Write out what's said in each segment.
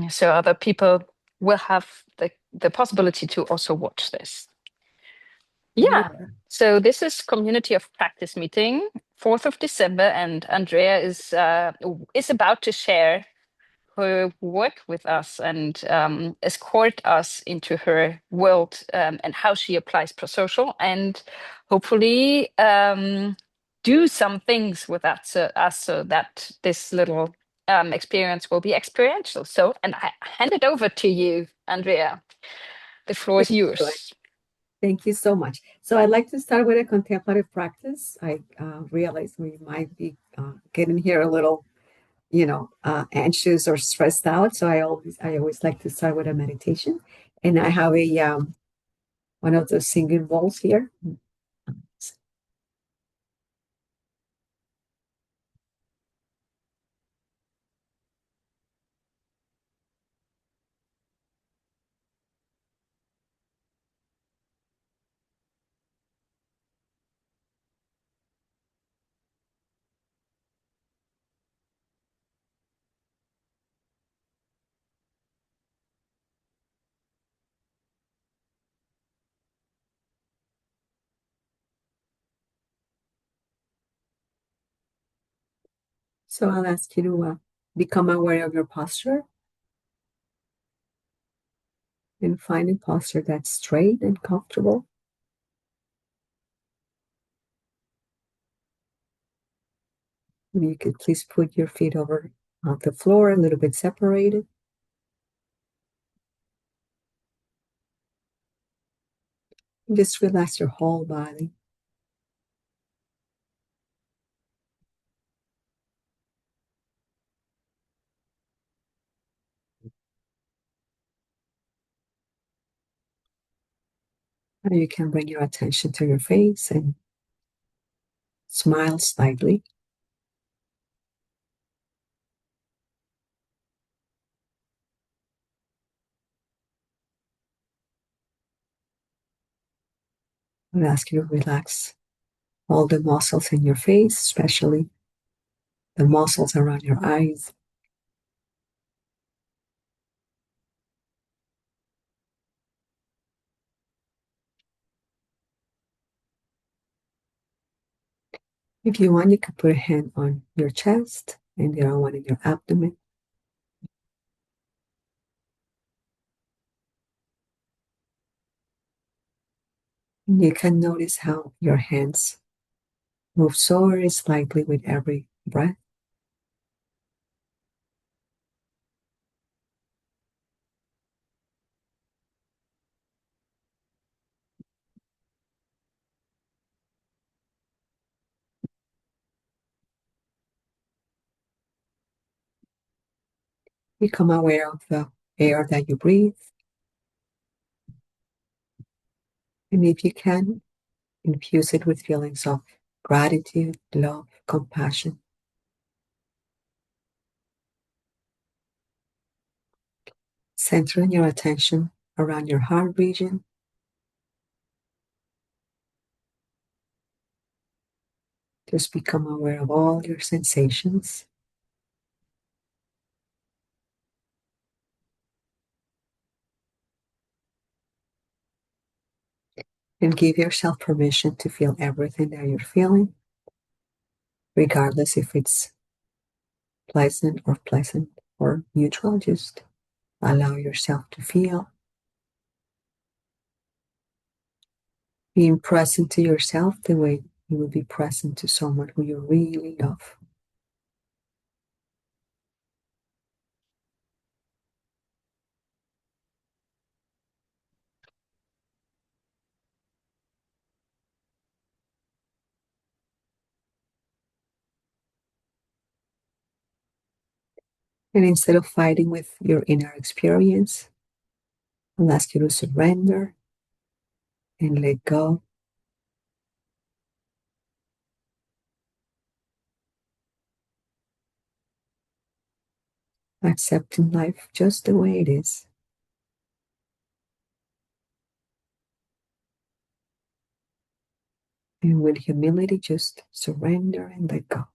So other people will have the possibility to also watch this. Yeah. So this is Community of Practice meeting, 4th of December, and Andrea is about to share her work with us and escort us into her world and how she applies Prosocial, and hopefully do some things with that so that this little experience will be experiential. So, and I hand it over to you, Andrea. The floor is yours. Thank you so much. So I'd like to start with a contemplative practice. I realize we might be getting here a little, anxious or stressed out. So I always like to start with a meditation, and I have a one of those singing bowls here. So I'll ask you to become aware of your posture and find a posture that's straight and comfortable. If you could please put your feet over the floor, a little bit separated. And just relax your whole body. Now you can bring your attention to your face and smile slightly. I ask you to relax all the muscles in your face, especially the muscles around your eyes. If you want, you can put a hand on your chest and the other one in your abdomen. And you can notice how your hands move so very slightly with every breath. Become aware of the air that you breathe. And if you can, infuse it with feelings of gratitude, love, compassion. Centering your attention around your heart region. Just become aware of all your sensations. And give yourself permission to feel everything that you're feeling, regardless if it's pleasant or neutral. Just allow yourself to feel. Being present to yourself the way you would be present to someone who you really love. And instead of fighting with your inner experience, I'll ask you to surrender and let go. Accepting life just the way it is. And with humility, just surrender and let go.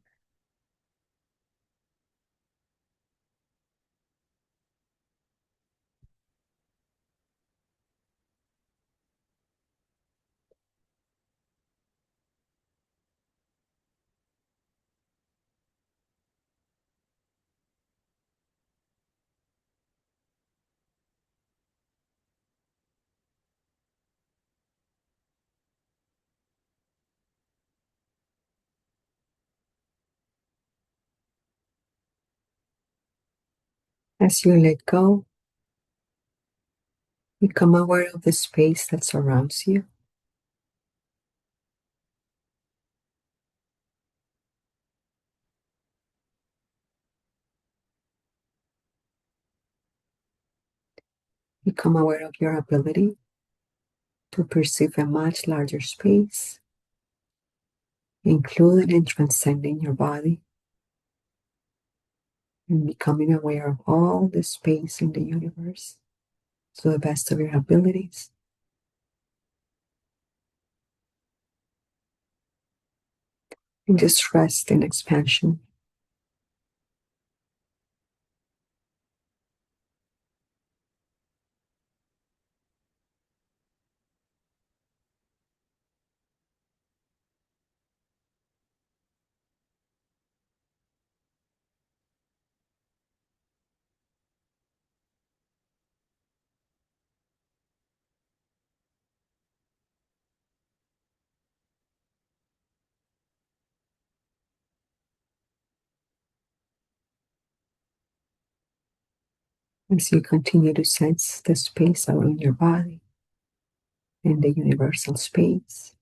As you let go, become aware of the space that surrounds you. Become aware of your ability to perceive a much larger space, including and transcending your body, and becoming aware of all the space in the universe to the best of your abilities. And just rest in expansion. As you continue to sense the space around your body and the universal space,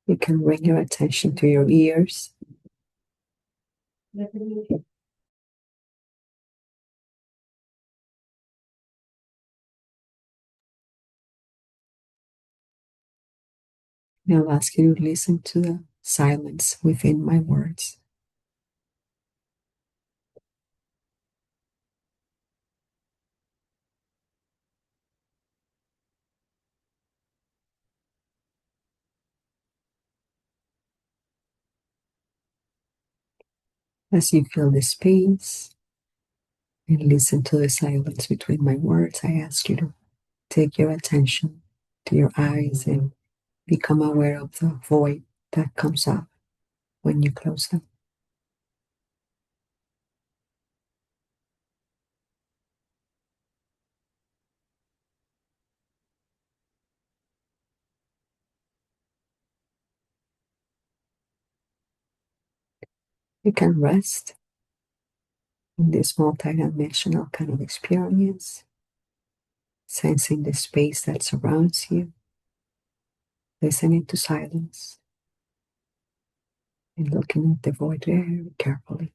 you can bring your attention to your ears. And I'll ask you to listen to the silence within my words. As you feel the space and listen to the silence between my words, I ask you to take your attention to your eyes and become aware of the void that comes up when you close them. You can rest in this multidimensional kind of experience, sensing the space that surrounds you, listening to silence, and looking at the void very carefully.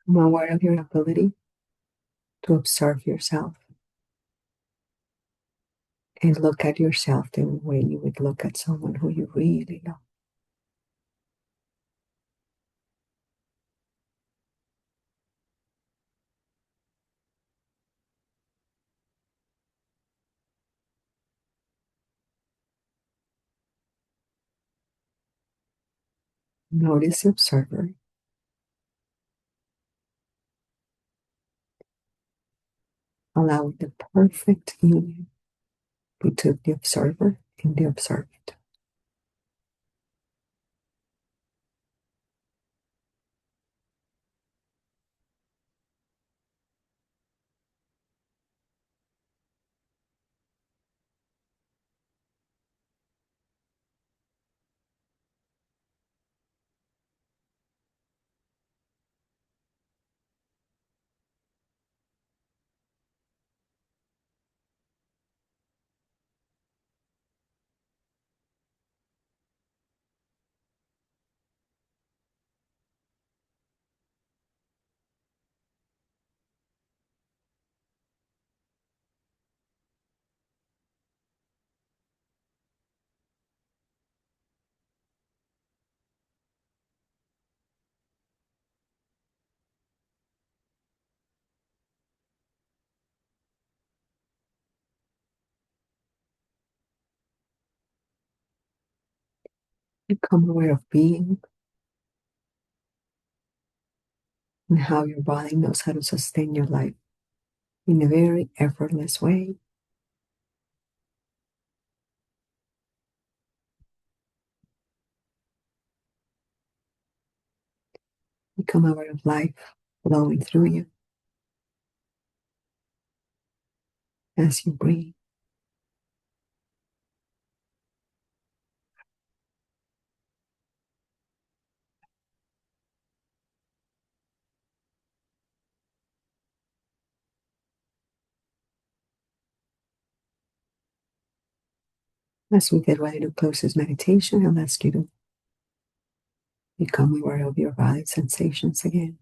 I'm aware of your ability to observe yourself and look at yourself the way you would look at someone who you really love. Notice the observer, allowing the perfect union between the observer and the observed. Become aware of being and how your body knows how to sustain your life in a very effortless way. Become aware of life flowing through you as you breathe. As we get ready to close this meditation, I'll ask you to become aware of your body sensations again.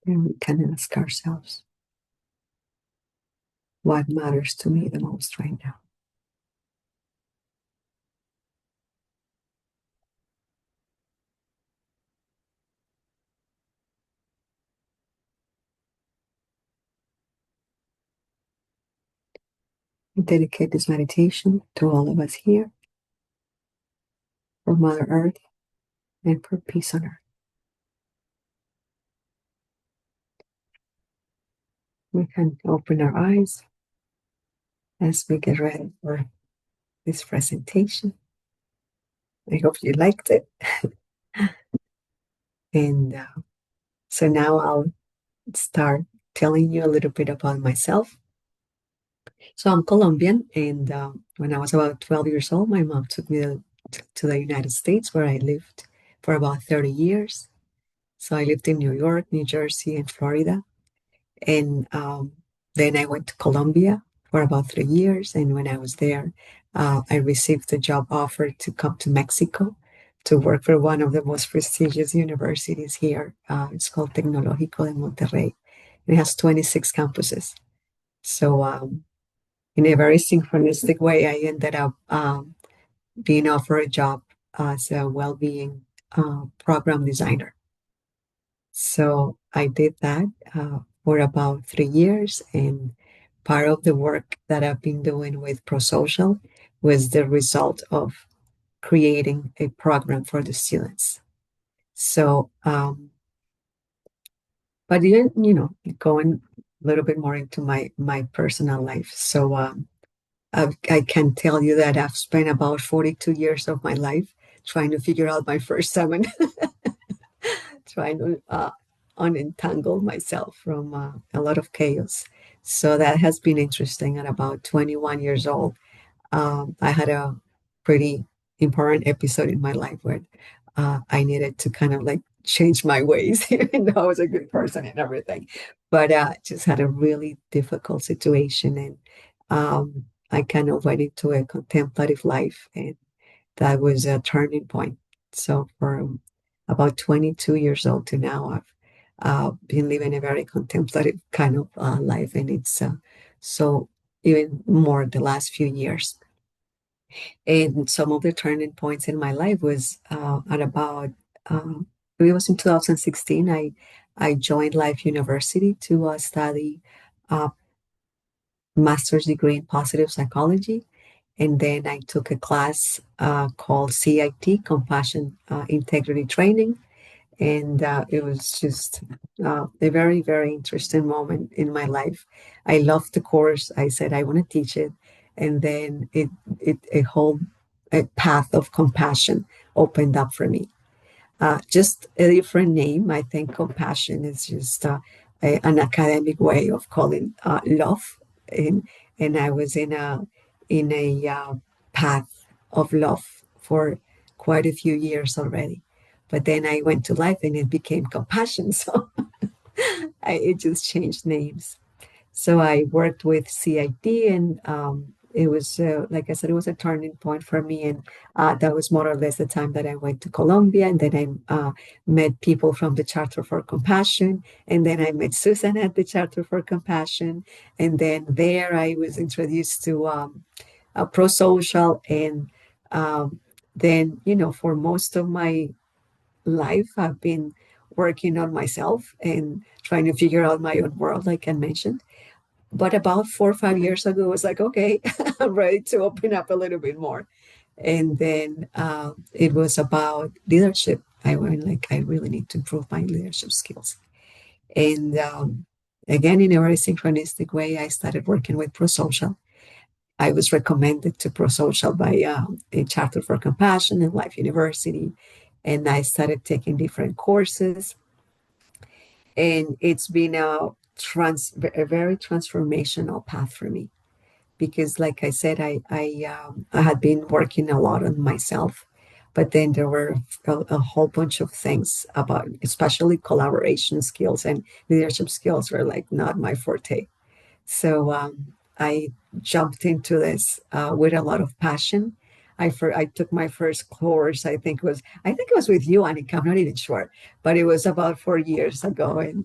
And we can ask ourselves, what matters to me the most right now? We dedicate this meditation to all of us here, for Mother Earth, and for peace on earth. We can open our eyes as we get ready for this presentation. I hope you liked it. And so now I'll start telling you a little bit about myself. So I'm Colombian, and when I was about 12 years old, my mom took me to the United States, where I lived for about 30 years. So I lived in New York, New Jersey, and Florida. And then I went to Colombia for about 3 years. And when I was there, I received a job offer to come to Mexico to work for one of the most prestigious universities here. It's called Tecnológico de Monterrey. It has 26 campuses. So in a very synchronistic way, I ended up being offered a job as a well-being program designer. So I did that for about 3 years, and part of the work that I've been doing with Prosocial was the result of creating a program for the students. So, but then, going a little bit more into my personal life. So, I can tell you that I've spent about 42 years of my life trying to figure out my first seven, trying to unentangle myself from a lot of chaos. So that has been interesting. At about 21 years old, I had a pretty important episode in my life where I needed to kind of like change my ways, even though I was a good person and everything. But just had a really difficult situation, and I kind of went into a contemplative life, and that was a turning point. So from about 22 years old to now, I've been living a very contemplative kind of life, and it's so even more the last few years. And some of the turning points in my life was at about it was in 2016. I joined Life University to study a master's degree in positive psychology, and then I took a class called CIT, Compassion Integrity Training, and it was just a very, very interesting moment in my life. I loved the course. I said I want to teach it, and then it a whole a path of compassion opened up for me. Just a different name. I think compassion is just an academic way of calling love, and I was in a path of love for quite a few years already. But then I went to life and it became compassion. So it just changed names. So I worked with CIT, and it was, like I said, it was a turning point for me. And that was more or less the time that I went to Colombia. And then I met people from the Charter for Compassion. And then I met Susan at the Charter for Compassion. And then there I was introduced to Prosocial. And then, for most of my life, I've been working on myself and trying to figure out my own world, like I mentioned. But about 4 or 5 years ago, I was like, okay, I'm ready to open up a little bit more. And then it was about leadership. I went like, I really need to improve my leadership skills. And again, in a very synchronistic way, I started working with Prosocial. I was recommended to Prosocial by a Charter for Compassion and Life University, and I started taking different courses. And it's been a very transformational path for me because, like I said, I had been working a lot on myself, but then there were a whole bunch of things about, especially collaboration skills and leadership skills, were like not my forte. So I jumped into this with a lot of passion. I took my first course. I think it was with you, Annika. I'm not even sure, but it was about 4 years ago. And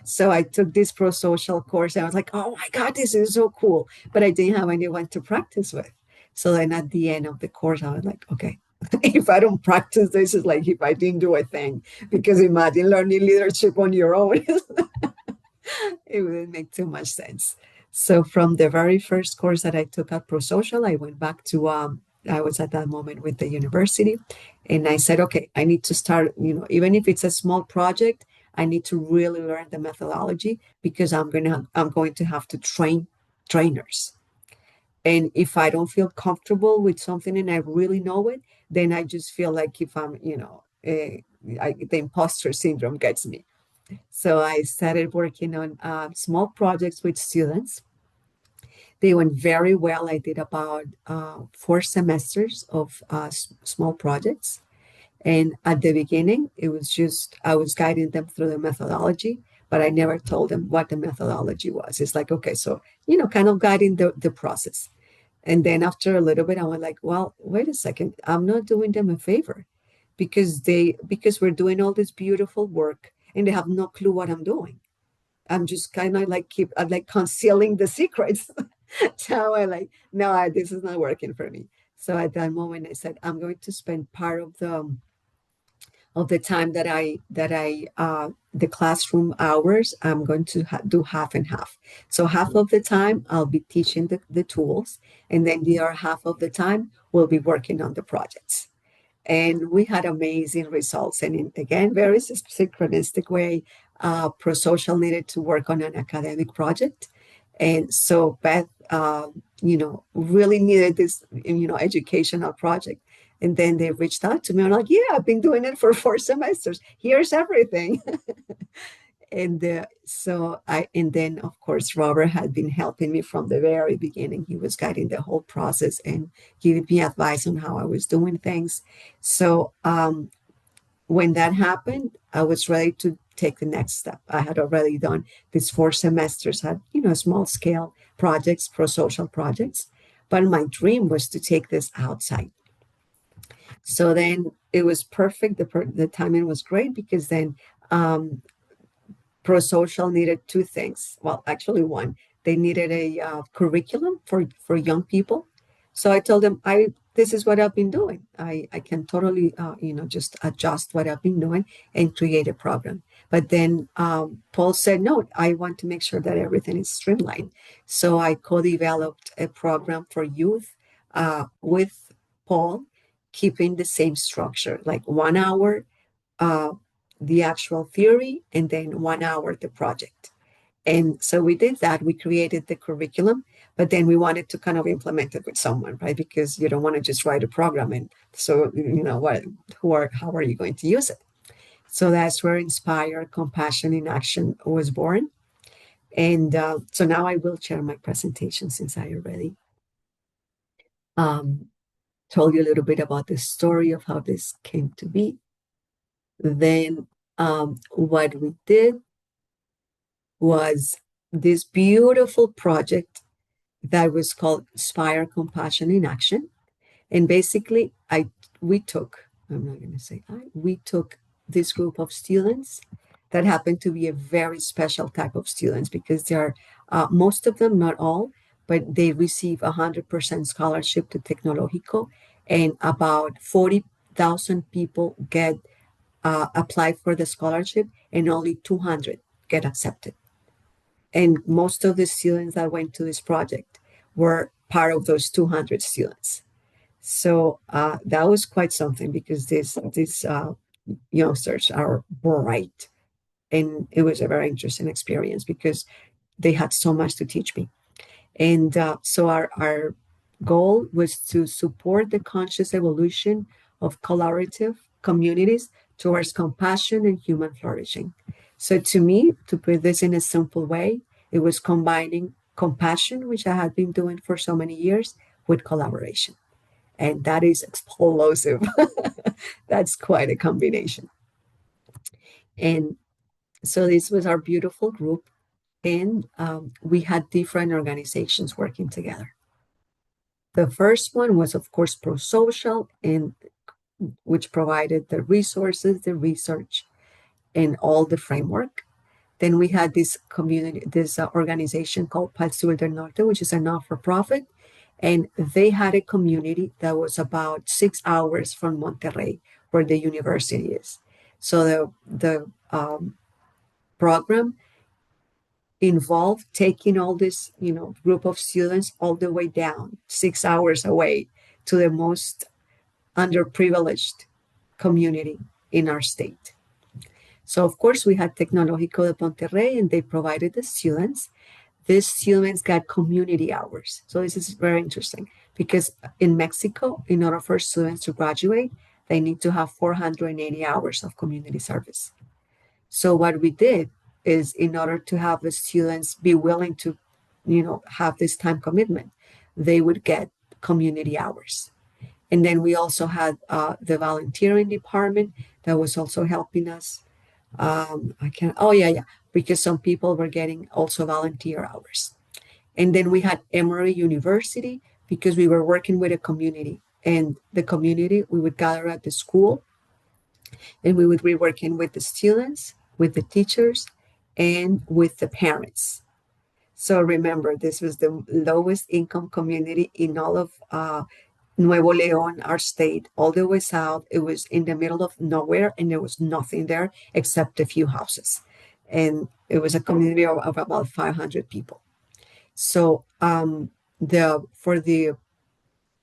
so I took this pro-social course. And I was like, oh my God, this is so cool. But I didn't have anyone to practice with. So then at the end of the course, I was like, okay, if I don't practice, this is like if I didn't do a thing. Because imagine learning leadership on your own. It wouldn't make too much sense. So from the very first course that I took at Prosocial, I went back to I was at that moment with the university, and I said, okay, I need to start, even if it's a small project, I need to really learn the methodology because I'm going to have to train trainers. And if I don't feel comfortable with something and I really know it, then I just feel like if I'm, the imposter syndrome gets me. So I started working on small projects with students. They went very well. I did about 4 semesters of small projects. And at the beginning, it was just, I was guiding them through the methodology, but I never told them what the methodology was. It's like, okay, so, kind of guiding the process. And then after a little bit, I was like, well, wait a second, I'm not doing them a favor because we're doing all this beautiful work and they have no clue what I'm doing. I'm just kind of like I'm like concealing the secrets. So I like, no, this is not working for me. So at that moment, I said, I'm going to spend part of the time the classroom hours, I'm going to do half and half. So half of the time I'll be teaching the tools, and then the other half of the time we'll be working on the projects. And we had amazing results. And again, very synchronistic way, Prosocial needed to work on an academic project. And so Beth, really needed this, educational project. And then they reached out to me and like, yeah, I've been doing it for 4 semesters. Here's everything. And then of course, Robert had been helping me from the very beginning. He was guiding the whole process and giving me advice on how I was doing things. So when that happened, I was ready to take the next step. I had already done these 4 semesters, had, small scale projects, pro-social projects. But my dream was to take this outside. So then it was perfect. The timing was great because then Prosocial needed two things. Well, actually one. They needed a curriculum for young people. So I told them, this is what I've been doing. I can totally, just adjust what I've been doing and create a program. But then Paul said, no, I want to make sure that everything is streamlined. So I co-developed a program for youth with Paul, keeping the same structure, like 1 hour uh, the actual theory, and then 1 hour the project. And so we did that. We created the curriculum, but then we wanted to kind of implement it with someone, right? Because you don't want to just write a program. And so, how are you going to use it? So that's where Inspire Compassion in Action was born. And so now I will share my presentation since I already um, told you a little bit about the story of how this came to be. Then what we did was this beautiful project that was called Inspire Compassion in Action. And basically, I'm not going to say we took this group of students that happened to be a very special type of students because they are, most of them, not all, but they receive 100% scholarship to Tecnológico, and about 40,000 people get apply for the scholarship, and only 200 get accepted. And most of the students that went to this project were part of those 200 students. So that was quite something because these youngsters are bright. And it was a very interesting experience because they had so much to teach me. And so our goal was to support the conscious evolution of collaborative communities towards compassion and human flourishing. So to me, to put this in a simple way, it was combining compassion, which I had been doing for so many years, with collaboration. And that is explosive. That's quite a combination. And so this was our beautiful group. And we had different organizations working together. The first one was, of course, Prosocial, and which provided the resources, the research, and all the framework. Then we had this community, this organization called Pal Sur del Norte, which is a not-for-profit, and they had a community that was about 6 hours from Monterrey, where the university is. So the program involved taking all this, group of students all the way down 6 hours away to the most underprivileged community in our state. So of course we had Tecnológico de Monterrey and they provided the students. These students got community hours. So this is very interesting because in Mexico, in order for students to graduate, they need to have 480 hours of community service. So what we did is in order to have the students be willing to, have this time commitment, they would get community hours. And then we also had the volunteering department that was also helping us. I can't, oh yeah, yeah, because some people were getting also volunteer hours. And then we had Emory University because we were working with a community. And the community, we would gather at the school and we would be working with the students, with the teachers, and with the parents. So remember, this was the lowest income community in all of Nuevo León, our state, all the way south. It was in the middle of nowhere, and there was nothing there except a few houses. And it was a community of about 500 people. So the for the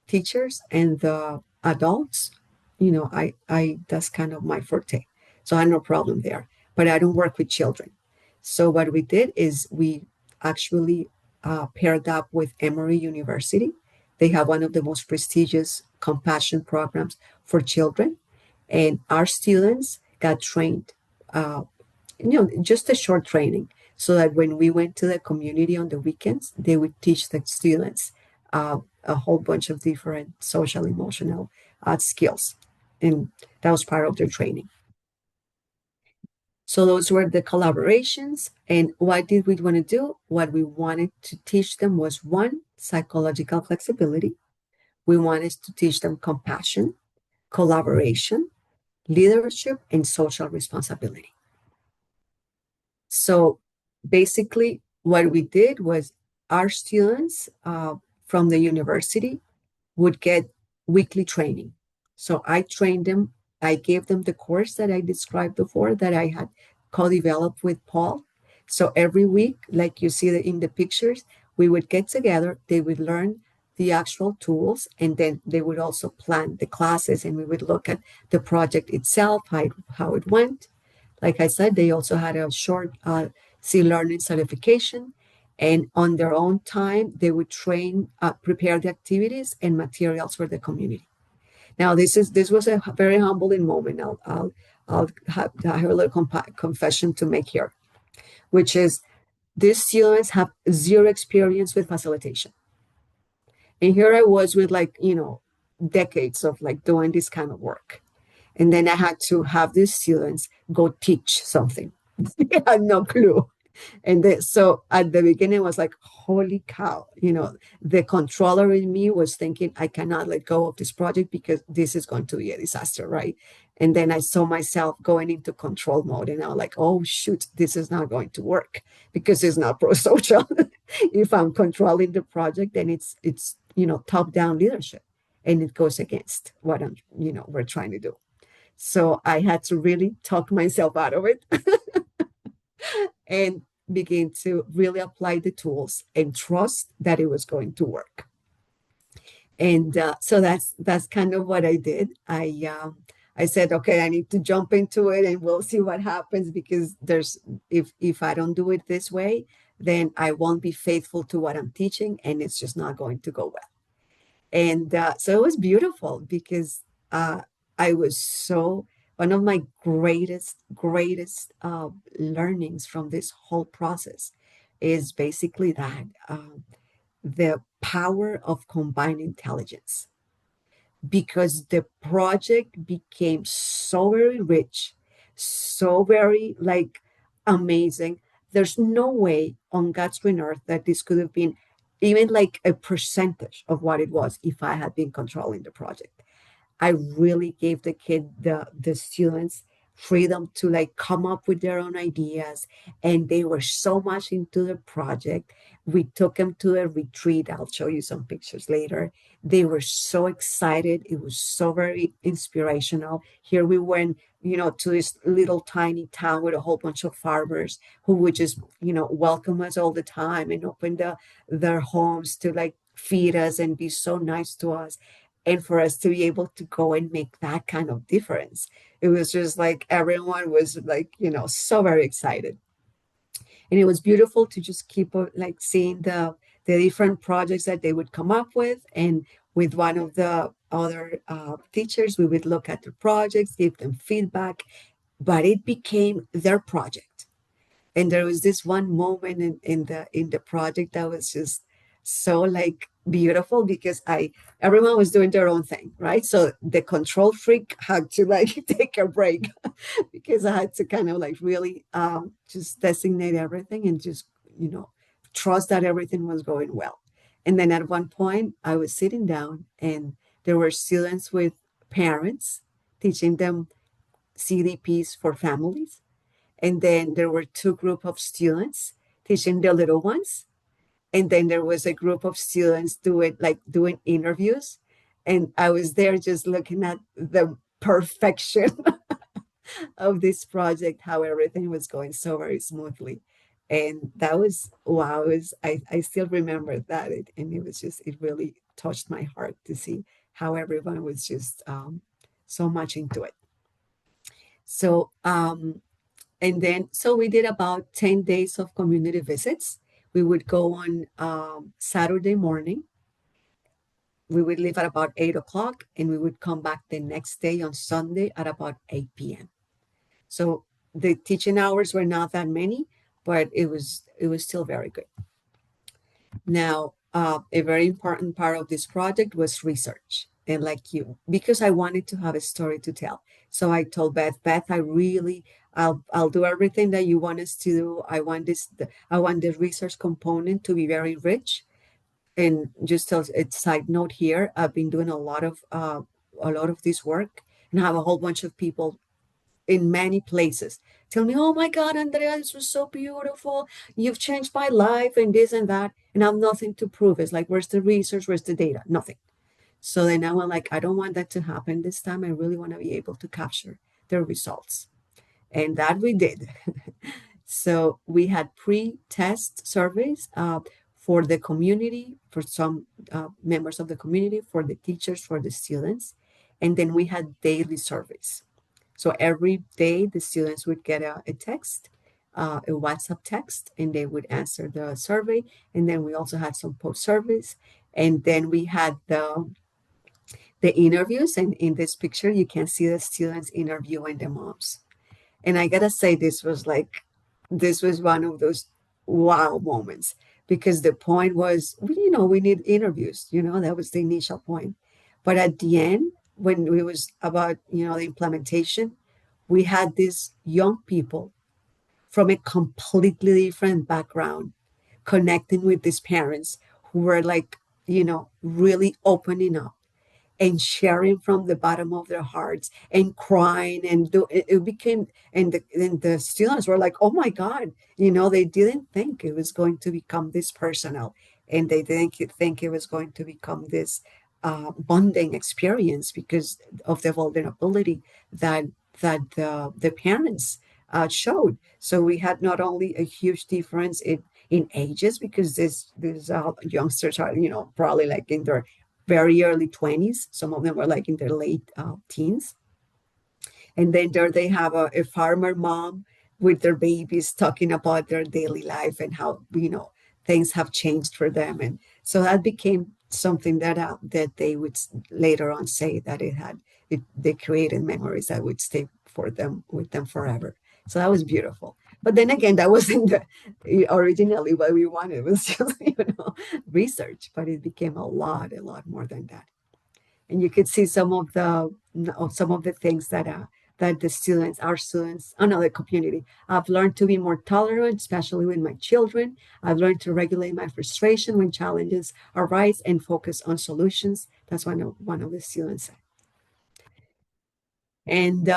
teachers and the adults, I that's kind of my forte. So I have no problem there. But I don't work with children. So what we did is we actually paired up with Emory University. They have one of the most prestigious compassion programs for children. And our students got trained, just a short training so that when we went to the community on the weekends, they would teach the students a whole bunch of different social, emotional skills. And that was part of their training. So those were the collaborations. And what did we want to do? What we wanted to teach them was one, psychological flexibility. We wanted to teach them compassion, collaboration, leadership, and social responsibility. So basically, what we did was our students from the university would get weekly training. So I trained them. I gave them the course that I described before that I had co-developed with Paul. So every week, like you see in the pictures, we would get together, they would learn the actual tools, and then they would also plan the classes and we would look at the project itself, how it went. Like I said, they also had a short C-learning certification, and on their own time, they would train, prepare the activities and materials for the community. Now, this was a very humbling moment. I'll have a little confession to make here, which is these students have zero experience with facilitation. And here I was with decades of doing this kind of work. And then I had to have these students go teach something. They had no clue. And so at the beginning, it was like, holy cow, the controller in me was thinking, I cannot let go of this project because this is going to be a disaster, right? And then I saw myself going into control mode and I was like, oh, shoot, this is not going to work because it's not pro-social. If I'm controlling the project, then it's top-down leadership and it goes against what we're trying to do. So I had to really talk myself out of it and begin to really apply the tools and trust that it was going to work. And so that's kind of what I did. I said, okay, I need to jump into it and we'll see what happens, because there's, if I don't do it this way, then I won't be faithful to what I'm teaching, and it's just not going to go well. And so it was beautiful, because uh, I was so, one of my greatest learnings from this whole process is basically that the power of combined intelligence, because the project became so very rich, so very like amazing. There's no way on God's green earth that this could have been even like a percentage of what it was if I had been controlling the project. I really gave the students freedom to like come up with their own ideas, and they were so much into the project. We took them to a retreat. I'll show you some pictures later. They were so excited. It was so very inspirational. Here we went, to this little tiny town with a whole bunch of farmers who would just, welcome us all the time and open their homes to like feed us and be so nice to us. And for us to be able to go and make that kind of difference, it was just like everyone was like, so very excited. And it was beautiful to just keep like seeing the different projects that they would come up with. And with one of the other teachers, we would look at the projects, give them feedback, but it became their project. And there was this one moment in the project that was just so like beautiful, because I everyone was doing their own thing, right? So the control freak had to like take a break, because I had to kind of like really just designate everything and just, trust that everything was going well. And then at one point I was sitting down, and there were students with parents teaching them CDPs for families, and then there were two group of students teaching the little ones, and then there was a group of students doing interviews, and I was there just looking at the perfection of this project, how everything was going so very smoothly. And that was wow. I still remember that, and it was just, it really touched my heart to see how everyone was just so much into it. So and then, so we did about 10 days of community visits. We would go on Saturday morning. We would leave at about 8 o'clock, and we would come back the next day on Sunday at about 8 p.m. So the teaching hours were not that many, but it was still very good. Now, a very important part of this project was research. And like you, because I wanted to have a story to tell. So I told Beth, I'll do everything that you want us to do. I want the research component to be very rich. And just as a side note here, I've been doing a lot of this work, and have a whole bunch of people in many places tell me, oh my God, Andrea, this was so beautiful. You've changed my life and this and that. And I have nothing to prove. It's like, where's the research? Where's the data? Nothing. So then I'm like, I don't want that to happen this time. I really want to be able to capture the results. And that we did. So we had pre-test surveys for the community, for some members of the community, for the teachers, for the students. And then we had daily surveys. So every day the students would get a text, a WhatsApp text, and they would answer the survey. And then we also had some post surveys. And then we had the interviews. And in this picture, you can see the students interviewing the moms. And I gotta say, this was one of those wow moments, because the point was, we need interviews, that was the initial point. But at the end, when it was about, the implementation, we had these young people from a completely different background connecting with these parents who were like, really opening up and sharing from the bottom of their hearts and crying, and it became, and the students were like, oh my God, they didn't think it was going to become this personal, and they didn't think it was going to become this bonding experience, because of the vulnerability that the parents showed. So we had not only a huge difference in ages, because these youngsters are, probably like in their very early 20s. Some of them were like in their late teens. And then there they have a farmer mom with their babies talking about their daily life and how, things have changed for them. And so that became something that they would later on say that they created memories that would stay for them with them forever. So that was beautiful. But then again, that wasn't originally what we wanted. It was just, research, but it became a lot more than that. And you could see some of the things that the students, our students, another community, I've learned to be more tolerant, especially with my children. I've learned to regulate my frustration when challenges arise and focus on solutions. That's one of the students said. And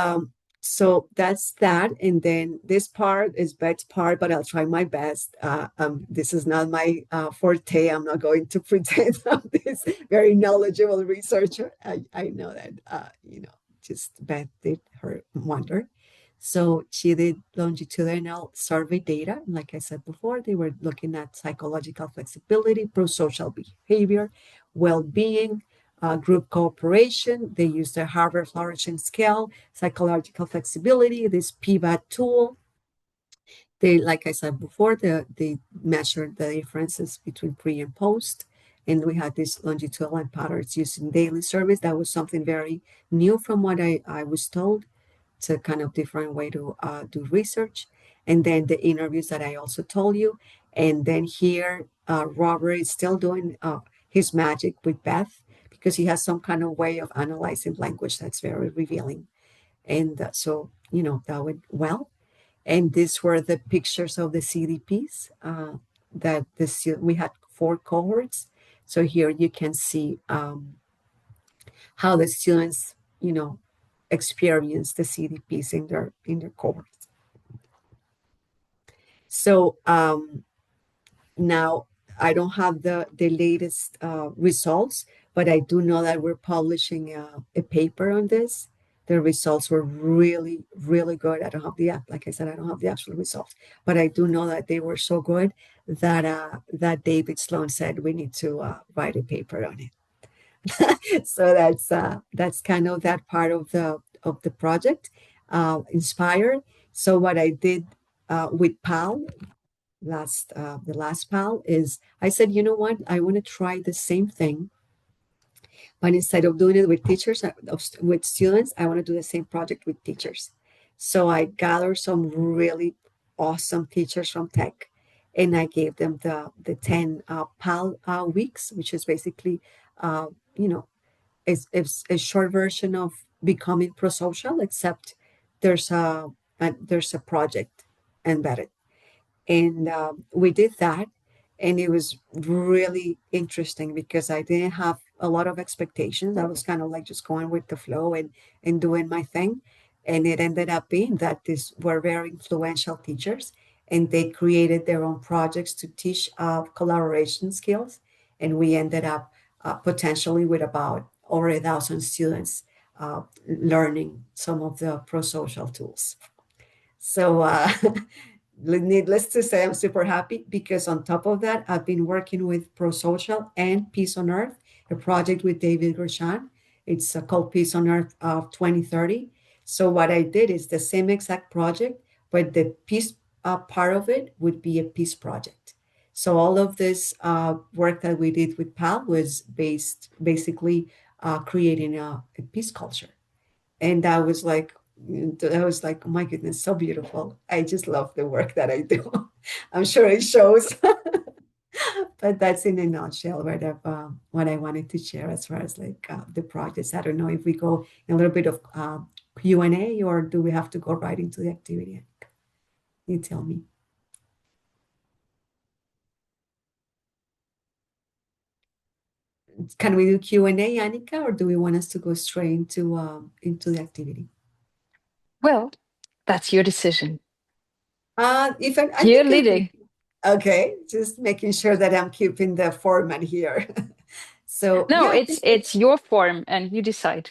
so that's that. And then this part is Bet's part, but I'll try my best. This is not my forte. I'm not going to pretend I'm this very knowledgeable researcher. I know that, just Beth did her wonder. So she did longitudinal survey data. Like I said before, they were looking at psychological flexibility, prosocial behavior, well-being, group cooperation. They used the Harvard Flourishing Scale, psychological flexibility, this PBAT tool. They, like I said before, they measured the differences between pre and post. And we had these longitudinal patterns using daily surveys. That was something very new from what I was told. It's a kind of different way to do research. And then the interviews that I also told you. And then here, Robert is still doing his magic with Beth because he has some kind of way of analyzing language that's very revealing. And so, that went well. And these were the pictures of the CDPs that we had 4 cohorts. So here you can see how the students, experience the CDPs in their cohorts. So now I don't have the latest results, but I do know that we're publishing a paper on this. The results were really, really good. I don't have like I said, I don't have the actual results, but I do know that they were so good that David Sloan said we need to write a paper on it. So that's kind of that part of the project, inspired. So what I did with PAL the last PAL is I said, you know what, I want to try the same thing, but instead of doing it with teachers, with students, I want to do the same project with teachers. So I gathered some really awesome teachers from tech, and I gave them the 10 PAL weeks, which is basically, you know, it's a short version of becoming prosocial, except there's a project embedded. And we did that. And it was really interesting because I didn't have a lot of expectations. I was kind of like just going with the flow and doing my thing. And it ended up being that these were very influential teachers and they created their own projects to teach collaboration skills. And we ended up potentially with about over 1,000 students learning some of the prosocial tools. So needless to say, I'm super happy because on top of that, I've been working with Prosocial and Peace on Earth, a project with David Gershan. It's called Peace on Earth of 2030. So what I did is the same exact project, but the peace part of it would be a peace project. So all of this work that we did with PAL was basically creating a peace culture. And I was like, oh my goodness, so beautiful. I just love the work that I do. I'm sure it shows. But that's in a nutshell what I wanted to share as far as like the projects. I don't know if we go in a little bit of Q&A or do we have to go right into the activity? You tell me. Can we do Q&A, Annika, or do we want us to go straight into the activity? Well, that's your decision. If I You're think it'll leading. be okay. Just making sure that I'm keeping the format here. So No, yeah, I think it's your form and you decide.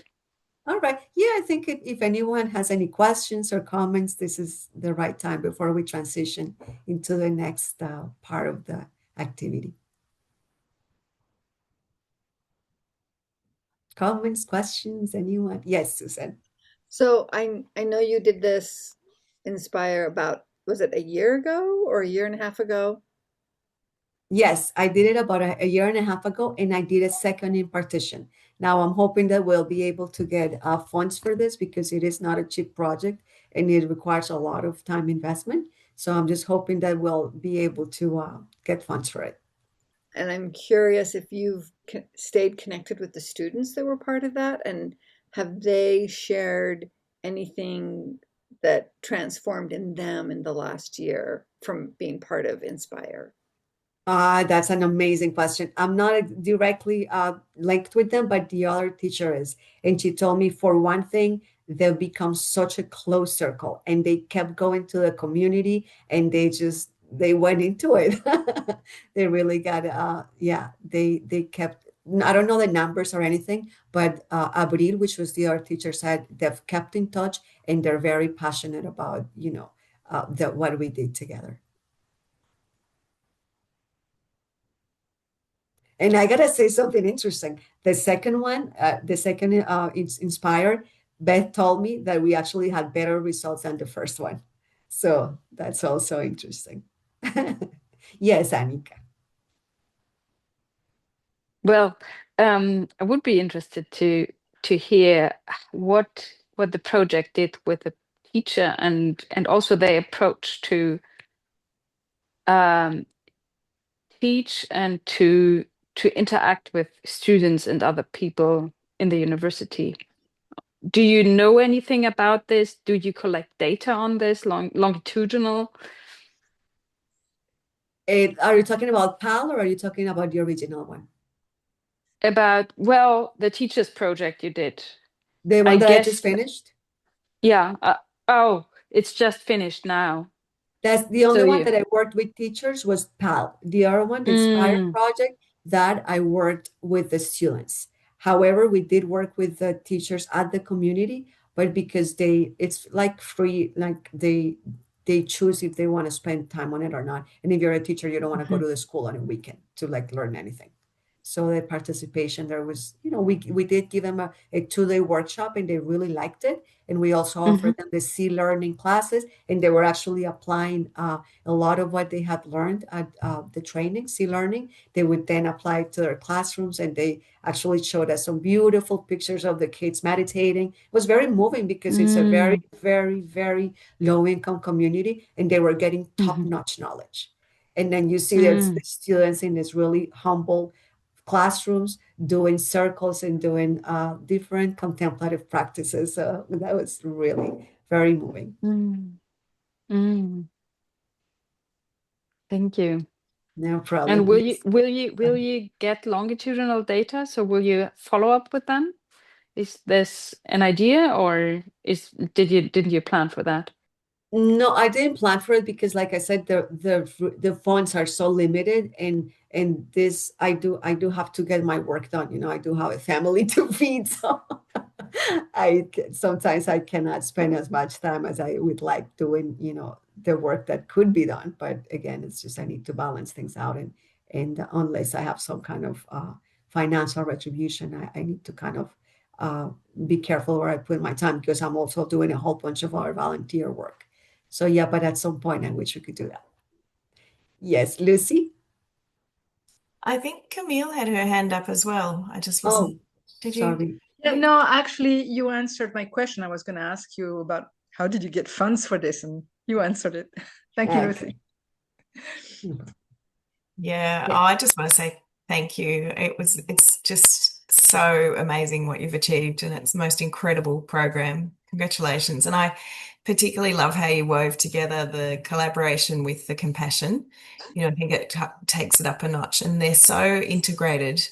all right. Yeah, I think if anyone has any questions or comments, this is the right time before we transition into the next part of the activity. Comments, questions, anyone? Yes, Susan. So I know you did this Inspire about, was it a year ago or a year and a half ago? Yes, I did it about a year and a half ago, and I did a second in partition. Now I'm hoping that we'll be able to get funds for this because it is not a cheap project and it requires a lot of time investment. So I'm just hoping that we'll be able to get funds for it. And I'm curious if you've stayed connected with the students that were part of that, and have they shared anything that transformed in them in the last year from being part of Inspire? That's an amazing question. I'm not directly linked with them, but the other teacher is. And she told me, for one thing, they've become such a close circle and they kept going to the community and they went into it. They really got, yeah, they kept, I don't know the numbers or anything, but Abril, which was the art teacher, said they've kept in touch and they're very passionate about, what we did together. And I gotta say something interesting. The second one, it's inspired. Beth told me that we actually had better results than the first one. So that's also interesting. Yes, Annika. Well, I would be interested to hear what the project did with the teacher and also their approach to um, teach and to interact with students and other people in the university. Do you know anything about this? Do you collect data on this longitudinal? Are you talking about PAL or are you talking about the original one? About, well, the teachers project you did. The I one that I just guess, finished? yeah. Oh, it's just finished now. That's the So only one you. that I worked with teachers was PAL. The other one, the Inspire Mm, project, that I worked with the students. However, we did work with the teachers at the community, but because it's like free, like they choose if they want to spend time on it or not. And if you're a teacher, you don't want to go mhm, to the school on a weekend to like learn anything. So the participation there was, we did give them a 2-day workshop and they really liked it. And we also mhm, offered them the C-learning classes, and they were actually applying a lot of what they had learned at the training, C-learning. They would then apply it to their classrooms, and they actually showed us some beautiful pictures of the kids meditating. It was very moving because it's a very, mm, very, very low-income community, and they were getting mhm, top-notch knowledge. And then you see there's the mm, students in this really humble classrooms doing circles and doing different contemplative practices. So that was really very moving. mm, mm. Thank you. No problem. And will you Yes. will you will you get longitudinal data? So will you follow up with them? Is this an idea, or didn't you plan for that? No, I didn't plan for it because, like I said, the funds are so limited, and this I do have to get my work done. I do have a family to feed, so sometimes I cannot spend as much time as I would like doing, the work that could be done. But again, it's just I need to balance things out, and unless I have some kind of financial retribution, I need to kind of uh, be careful where I put my time because I'm also doing a whole bunch of other volunteer work. So yeah, but at some point I wish we could do that. Yes, Lucy. I think Camille had her hand up as well. I just Oh, wasn't. Did you? sorry. Yeah, no, actually, you answered my question. I was going to ask you about how did you get funds for this, and you answered it. Thank you, Okay. Lucy. Yeah, oh, Yeah. I just want to say thank you. It's just so amazing what you've achieved, and it's the most incredible program. Congratulations. And I particularly love how you wove together the collaboration with the compassion. I think it takes it up a notch, and they're so integrated.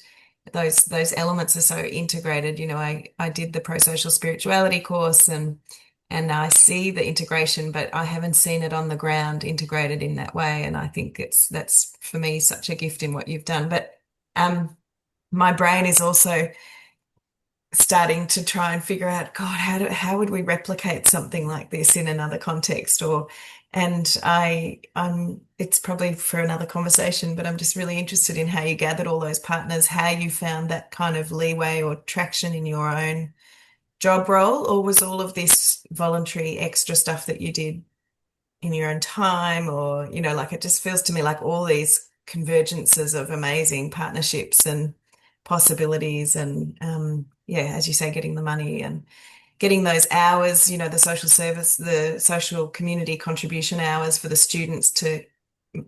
Those elements are so integrated. I did the prosocial spirituality course, and I see the integration, but I haven't seen it on the ground integrated in that way. And I think that's for me such a gift in what you've done. But my brain is also starting to try and figure out, God, how would we replicate something like this in another context? And it's probably for another conversation, but I'm just really interested in how you gathered all those partners, how you found that kind of leeway or traction in your own job role, or was all of this voluntary extra stuff that you did in your own time? Or, like, it just feels to me like all these convergences of amazing partnerships and possibilities, and yeah, as you say, getting the money and getting those hours, the social service, the social community contribution hours for the students to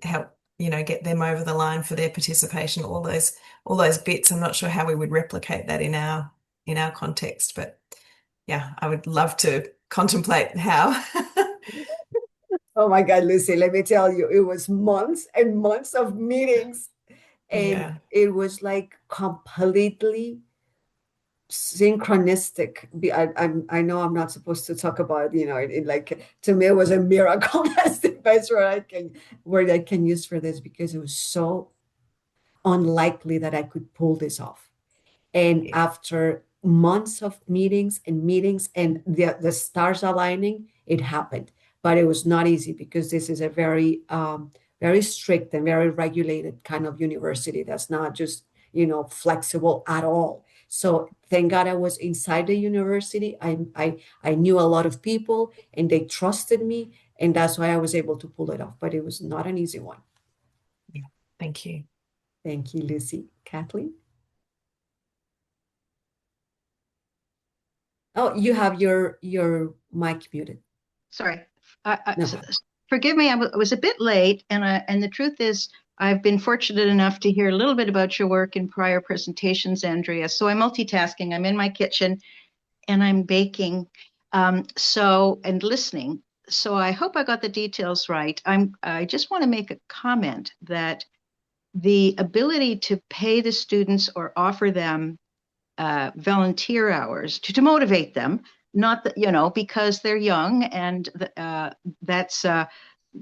help, get them over the line for their participation, all those bits. I'm not sure how we would replicate that in our context, but yeah, I would love to contemplate how. Oh my God, Lucy, let me tell you, it was months and months of meetings, and Yeah. it was like completely synchronistic. I know I'm not supposed to talk about, like, to me it was a miracle. That's the best word I can use for this, because it was so unlikely that I could pull this off. And Yeah. after months of meetings and the stars aligning, it happened. But it was not easy, because this is a very, very strict and very regulated kind of university that's not just, flexible at all. So thank God I was inside the university. I knew a lot of people, and they trusted me. And that's why I was able to pull it off. But it was not an easy one. Yeah. Thank you. Thank you, Lucy. Kathleen? Oh, you have your mic muted. Sorry. No problem. Forgive me, I was a bit late, and the truth is, I've been fortunate enough to hear a little bit about your work in prior presentations, Andrea. So I'm multitasking. I'm in my kitchen and I'm baking, and listening. So I hope I got the details right. I just want to make a comment that the ability to pay the students or offer them volunteer hours to motivate them, not that, because they're young, and that's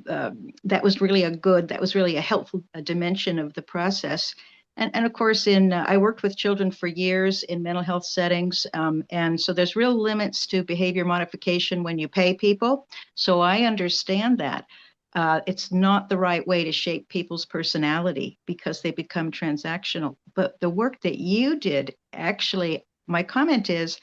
that was really a helpful dimension of the process. And of course, I worked with children for years in mental health settings, and so there's real limits to behavior modification when you pay people. So I understand that. It's not the right way to shape people's personality, because they become transactional. But the work that you did, actually, my comment is,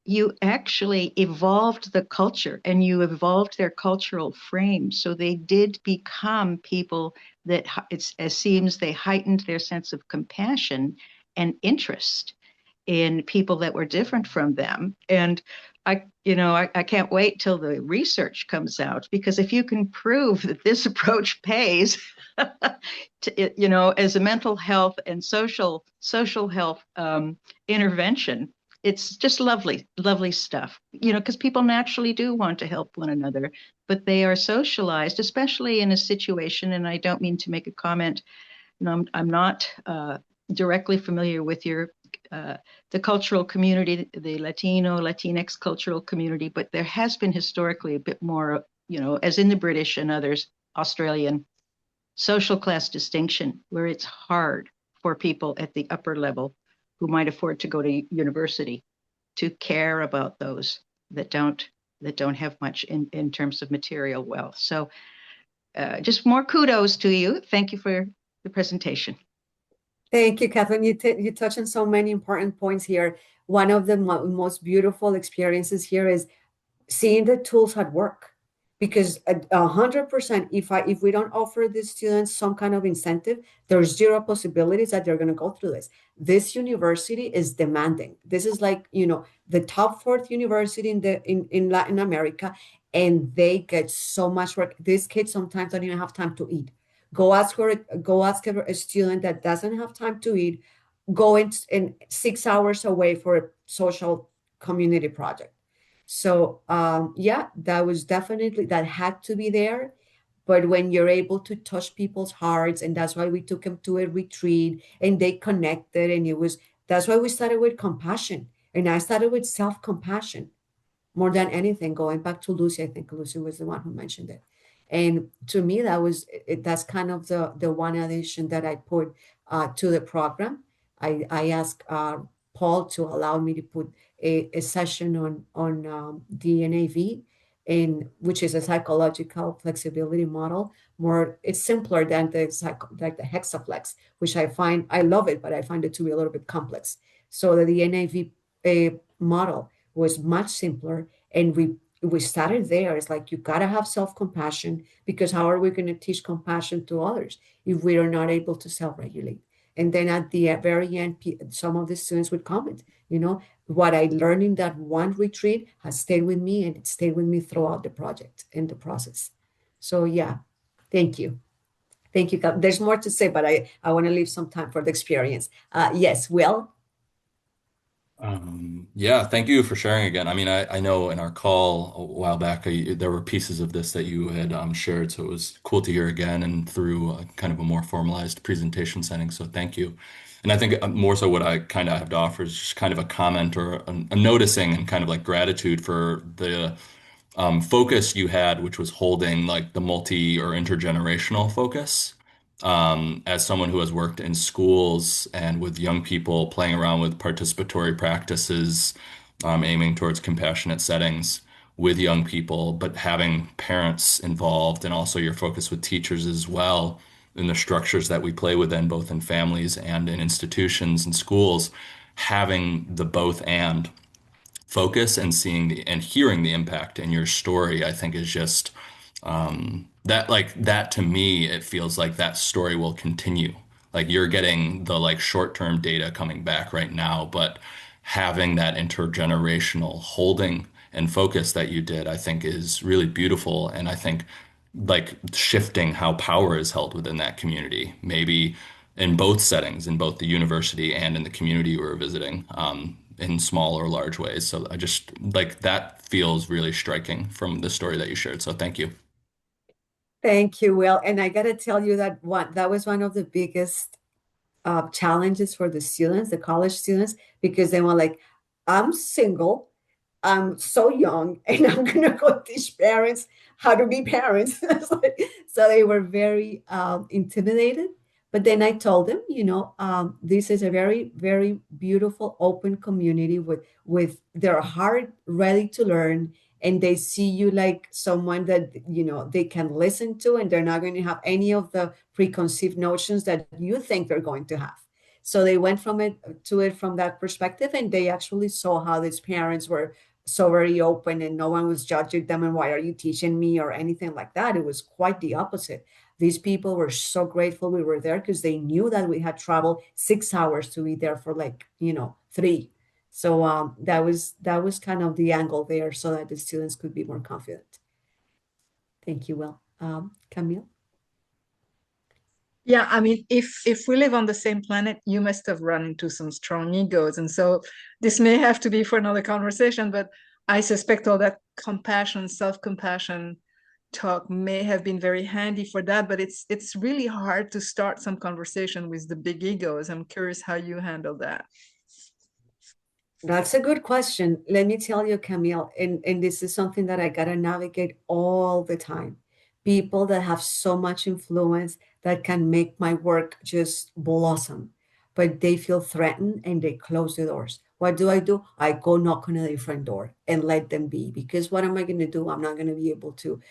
you actually evolved the culture and you evolved their cultural frame. So they did become people that it seems they heightened their sense of compassion and interest in people that were different from them. And I can't wait till the research comes out, because if you can prove that this approach pays, as a mental health and social health intervention, it's just lovely, lovely stuff. Because people naturally do want to help one another, but they are socialized, especially in a situation. And I don't mean to make a comment. I'm not directly familiar with the cultural community, the Latinx cultural community, but there has been historically a bit more, as in the British and others, Australian, social class distinction, where it's hard for people at the upper level who might afford to go to university to care about those that don't have much in terms of material wealth. So just more kudos to you. Thank you for the presentation. Thank you, Kathleen. You touch on so many important points here. One of the most beautiful experiences here is seeing the tools at work, because 100%, if we don't offer these students some kind of incentive, there's zero possibilities that they're going to go through this. This university is demanding. This is like, the top fourth university in Latin America, and they get so much work. These kids sometimes don't even have time to eat. Go ask a student that doesn't have time to eat, go in 6 hours away for a social community project. So yeah, that had to be there. But when you're able to touch people's hearts, and that's why we took them to a retreat and they connected, and that's why we started with compassion. And I started with self-compassion more than anything. Going back to Lucy, I think Lucy was the one who mentioned it. And to me, that's kind of the one addition that I put to the program. I asked Paul to allow me to put a session on DNAV, which is a psychological flexibility model. It's simpler than like the hexaflex, which I love it, but I find it to be a little bit complex. So the DNAV model was much simpler. And we started there. It's like you gotta have self-compassion, because how are we going to teach compassion to others if we are not able to self-regulate? And then at the very end, some of the students would comment, what I learned in that one retreat has stayed with me, and it stayed with me throughout the project and the process. So yeah, thank you. Thank you. There's more to say, but I want to leave some time for the experience. Yes, Will? Yeah, thank you for sharing again. I mean, I know in our call a while back, there were pieces of this that you had shared, so it was cool to hear again and through kind of a more formalized presentation setting. So thank you. And I think more so what I kind of have to offer is just kind of a comment or a noticing and kind of like gratitude for the focus you had, which was holding like the multi or intergenerational focus. As someone who has worked in schools and with young people playing around with participatory practices, aiming towards compassionate settings with young people, but having parents involved and also your focus with teachers as well in the structures that we play within, both in families and in institutions and schools, having the both and focus and seeing and hearing the impact in your story, I think is just that like that to me, it feels like that story will continue. Like you're getting the like short-term data coming back right now, but having that intergenerational holding and focus that you did, I think is really beautiful. And I think like shifting how power is held within that community, maybe in both settings, in both the university and in the community we were visiting, in small or large ways. So I just like that feels really striking from the story that you shared. So thank you. Thank you, Will. And I got to tell you that was one of the biggest challenges for the students, the college students, because they were like, I'm single, I'm so young, and I'm gonna go teach parents how to be parents. So they were very intimidated. But then I told them, this is a very, very beautiful, open community with their heart ready to learn, and they see you like someone that they can listen to, and they're not going to have any of the preconceived notions that you think they're going to have. So they went from that perspective, and they actually saw how these parents were so very open, and no one was judging them and why are you teaching me or anything like that. It was quite the opposite. These people were so grateful we were there because they knew that we had traveled 6 hours to be there for like 3. So that was kind of the angle there, so that the students could be more confident. Thank you, Will. Camille? Yeah, I mean, if we live on the same planet, you must have run into some strong egos. And so this may have to be for another conversation, but I suspect all that compassion, self-compassion talk may have been very handy for that, but it's really hard to start some conversation with the big egos. I'm curious how you handle that. That's a good question. Let me tell you, Camille, and this is something that I gotta navigate all the time. People that have so much influence that can make my work just blossom, but they feel threatened and they close the doors. What do? I go knock on a different door and let them be, because what am I going to do? I'm not going to be able to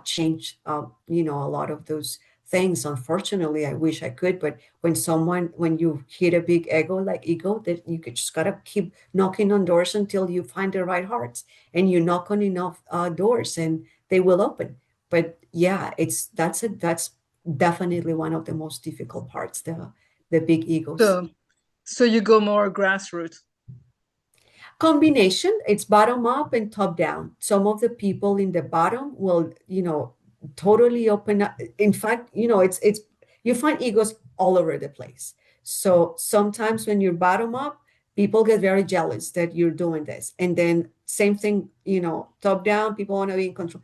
change, a lot of those things. Unfortunately, I wish I could, but when you hit a big ego, that you just gotta keep knocking on doors until you find the right hearts, and you knock on enough doors and they will open. But yeah, that's definitely one of the most difficult parts, the big egos. So you go more grassroots. Combination, it's bottom up and top down. Some of the people in the bottom will totally open up. In fact, it's you find egos all over the place. So sometimes when you're bottom up, people get very jealous that you're doing this, and then same thing, top down, people want to be in control.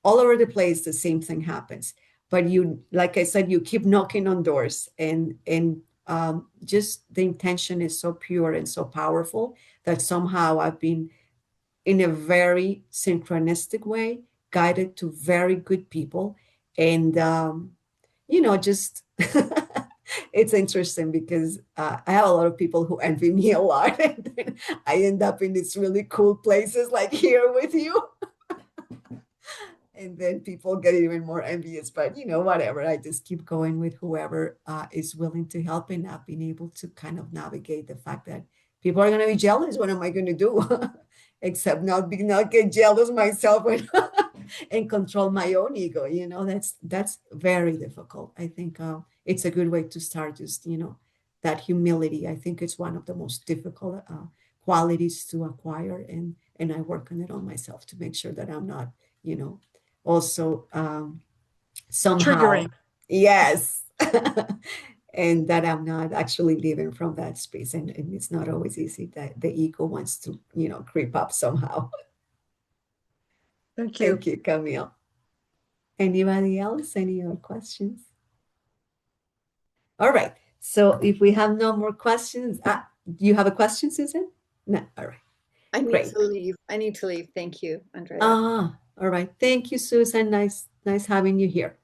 All over the place the same thing happens, but you, like I said, you keep knocking on doors, and just the intention is so pure and so powerful that somehow I've been, in a very synchronistic way, guided to very good people. And just it's interesting because I have a lot of people who envy me a lot, and then I end up in these really cool places like here with you. And then people get even more envious, but whatever, I just keep going with whoever is willing to help, and I've been able to kind of navigate the fact that people are going to be jealous. What am I going to do? Except not get jealous myself and control my own ego. That's very difficult. I think it's a good way to start. Just that humility. I think it's one of the most difficult qualities to acquire, and I work on it on myself to make sure that I'm not, also somehow, Triggering. yes. And that I'm not actually living from that space. And it's not always easy that the ego wants to, creep up somehow. Thank you. Thank you, Camille. Anybody else? Any other questions? All right. So if we have no more questions, do you have a question, Susan? No. All right. I need Great. to leave. I need to leave. Thank you, Andrea. All right. Thank you, Susan. Nice having you here.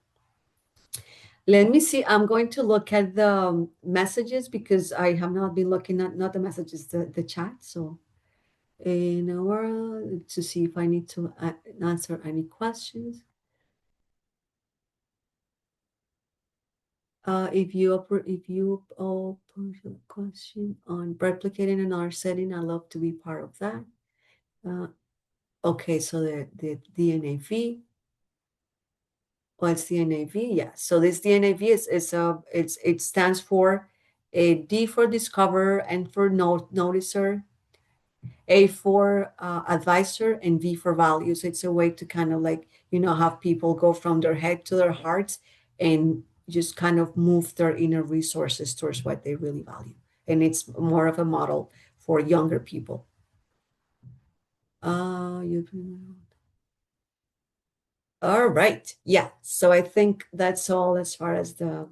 Let me see. I'm going to look at the messages because I have not been looking at, not the messages, the chat. So in a while to see if I need to answer any questions. If you open a question on replicating another setting, I love to be part of that. Okay, so the DNAV. Well, it's DNAV, yeah. So this DNAV it stands for a D for discoverer, N for noticer, A for advisor, and V for values. It's a way to kind of like, have people go from their head to their hearts and just kind of move their inner resources towards what they really value. And it's more of a model for younger people. All right. Yeah. So I think that's all as far as the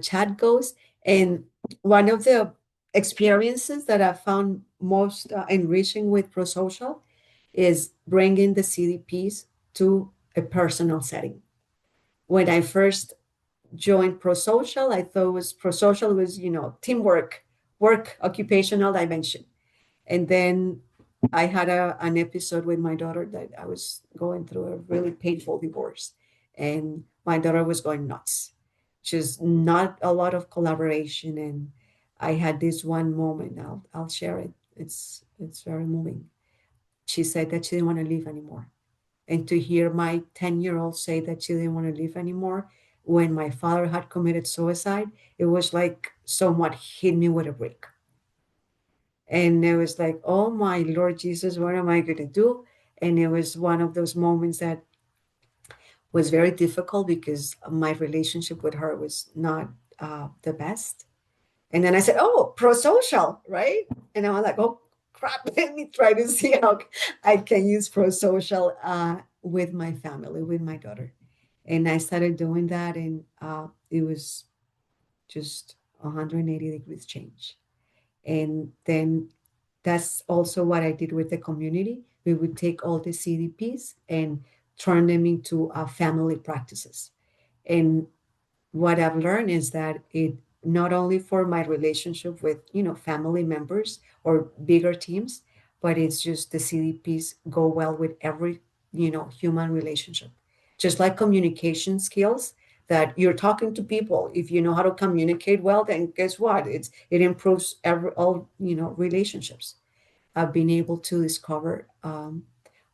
chat goes. And one of the experiences that I found most enriching with Prosocial is bringing the CDPs to a personal setting. When I first joined Prosocial, I thought Prosocial was, teamwork, work, occupational dimension. And then I had an episode with my daughter that I was going through a really painful divorce, and my daughter was going nuts. Just not a lot of collaboration. And I had this one moment. I'll share it. It's very moving. She said that she didn't want to live anymore. And to hear my 10-year-old say that she didn't want to live anymore when my father had committed suicide, it was like someone hit me with a brick. And it was like, oh my Lord Jesus, what am I going to do? And it was one of those moments that was very difficult because my relationship with her was not the best. And then I said, oh, Prosocial, right? And I was like, oh, crap, let me try to see how I can use Prosocial with my family, with my daughter. And I started doing that, and it was just 180 degrees change. And then that's also what I did with the community. We would take all the CDPs and turn them into family practices. And what I've learned is that it not only for my relationship with, family members or bigger teams, but it's just the CDPs go well with every, human relationship. Just like communication skills, that you're talking to people. If you know how to communicate well, then guess what? It improves all relationships. I've been able to discover, or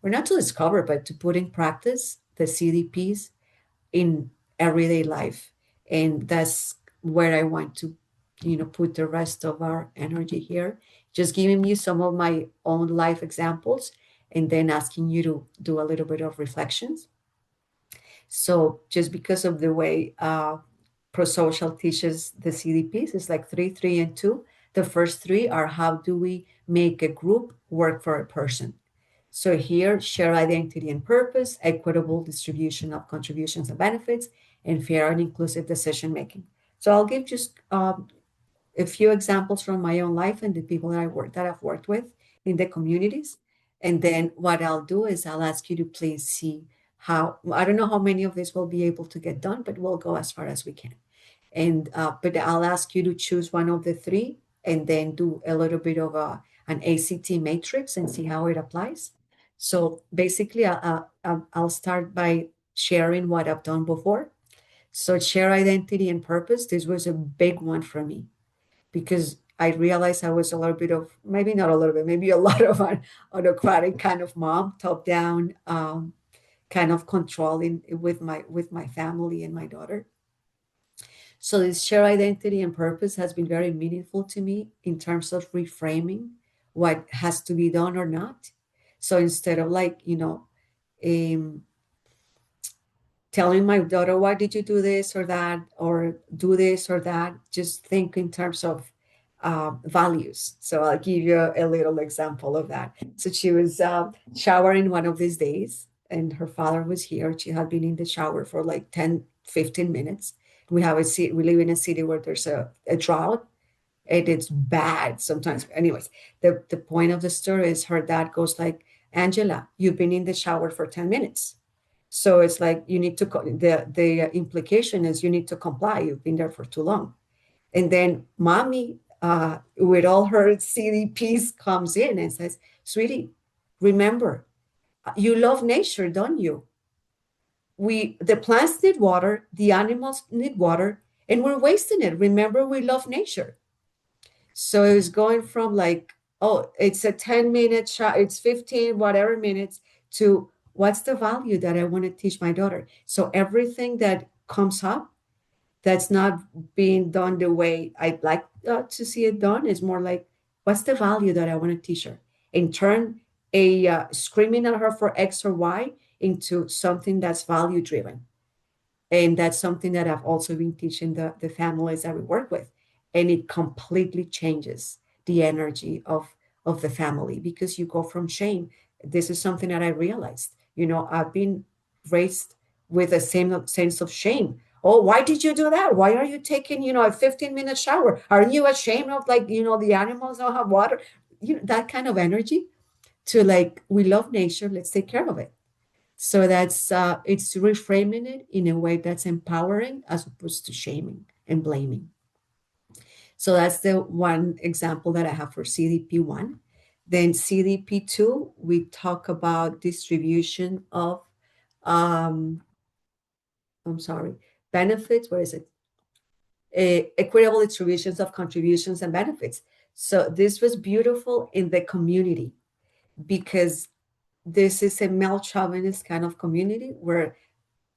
not to discover, but to put in practice the CDPs in everyday life. And that's where I want to, put the rest of our energy here. Just giving you some of my own life examples and then asking you to do a little bit of reflections. So just because of the way Prosocial teaches the CDPs, it's like 3, 3, and 2. The first 3 are how do we make a group work for a person. So here, share identity and purpose, equitable distribution of contributions and benefits, and fair and inclusive decision making. So I'll give just a few examples from my own life and the people that I've worked with in the communities. And then what I'll do is I'll ask you to please see how, I don't know how many of these will be able to get done, but we'll go as far as we can. And but I'll ask you to choose one of the 3 and then do a little bit of an ACT matrix and see how it applies. So basically, I'll start by sharing what I've done before. So share identity and purpose. This was a big one for me. because I realized I was a little bit of, maybe not a little bit, maybe a lot of an autocratic kind of mom, top down, kind of controlling with my family and my daughter. So this shared identity and purpose has been very meaningful to me in terms of reframing what has to be done or not. So instead of like, um, telling my daughter, why did you do this or that, or do this or that, just think in terms of values. So I'll give you a little example of that. So she was showering one of these days, and her father was here. She had been in the shower for like 10, 15 minutes. We live in a city where there's a drought, and it's bad sometimes. Anyways, the point of the story is her dad goes like, Angela, you've been in the shower for 10 minutes. So it's like you need to, the implication is you need to comply. You've been there for too long. And then mommy, with all her CDPs, comes in and says, sweetie, remember, you love nature, don't you? The plants need water, the animals need water, and we're wasting it. Remember, we love nature. So it was going from like, oh, it's a 10-minute shot, it's 15, whatever minutes, to what's the value that I want to teach my daughter? So everything that comes up that's not being done the way I'd like to see it done is more like, what's the value that I want to teach her? And turn a screaming at her for X or Y into something that's value driven. And that's something that I've also been teaching the families that we work with. And it completely changes the energy of the family, because you go from shame. This is something that I realized. I've been raised with a same sense of shame. Oh, why did you do that? Why are you taking, a 15-minute shower? Aren't you ashamed of, like, the animals don't have water? That kind of energy, to like, we love nature, let's take care of it. So that's it's reframing it in a way that's empowering as opposed to shaming and blaming. So that's the one example that I have for CDP1. Then CDP2, we talk about distribution of, I'm sorry, benefits. Where is it? Equitable distributions of contributions and benefits. So this was beautiful in the community, because this is a male chauvinist kind of community where,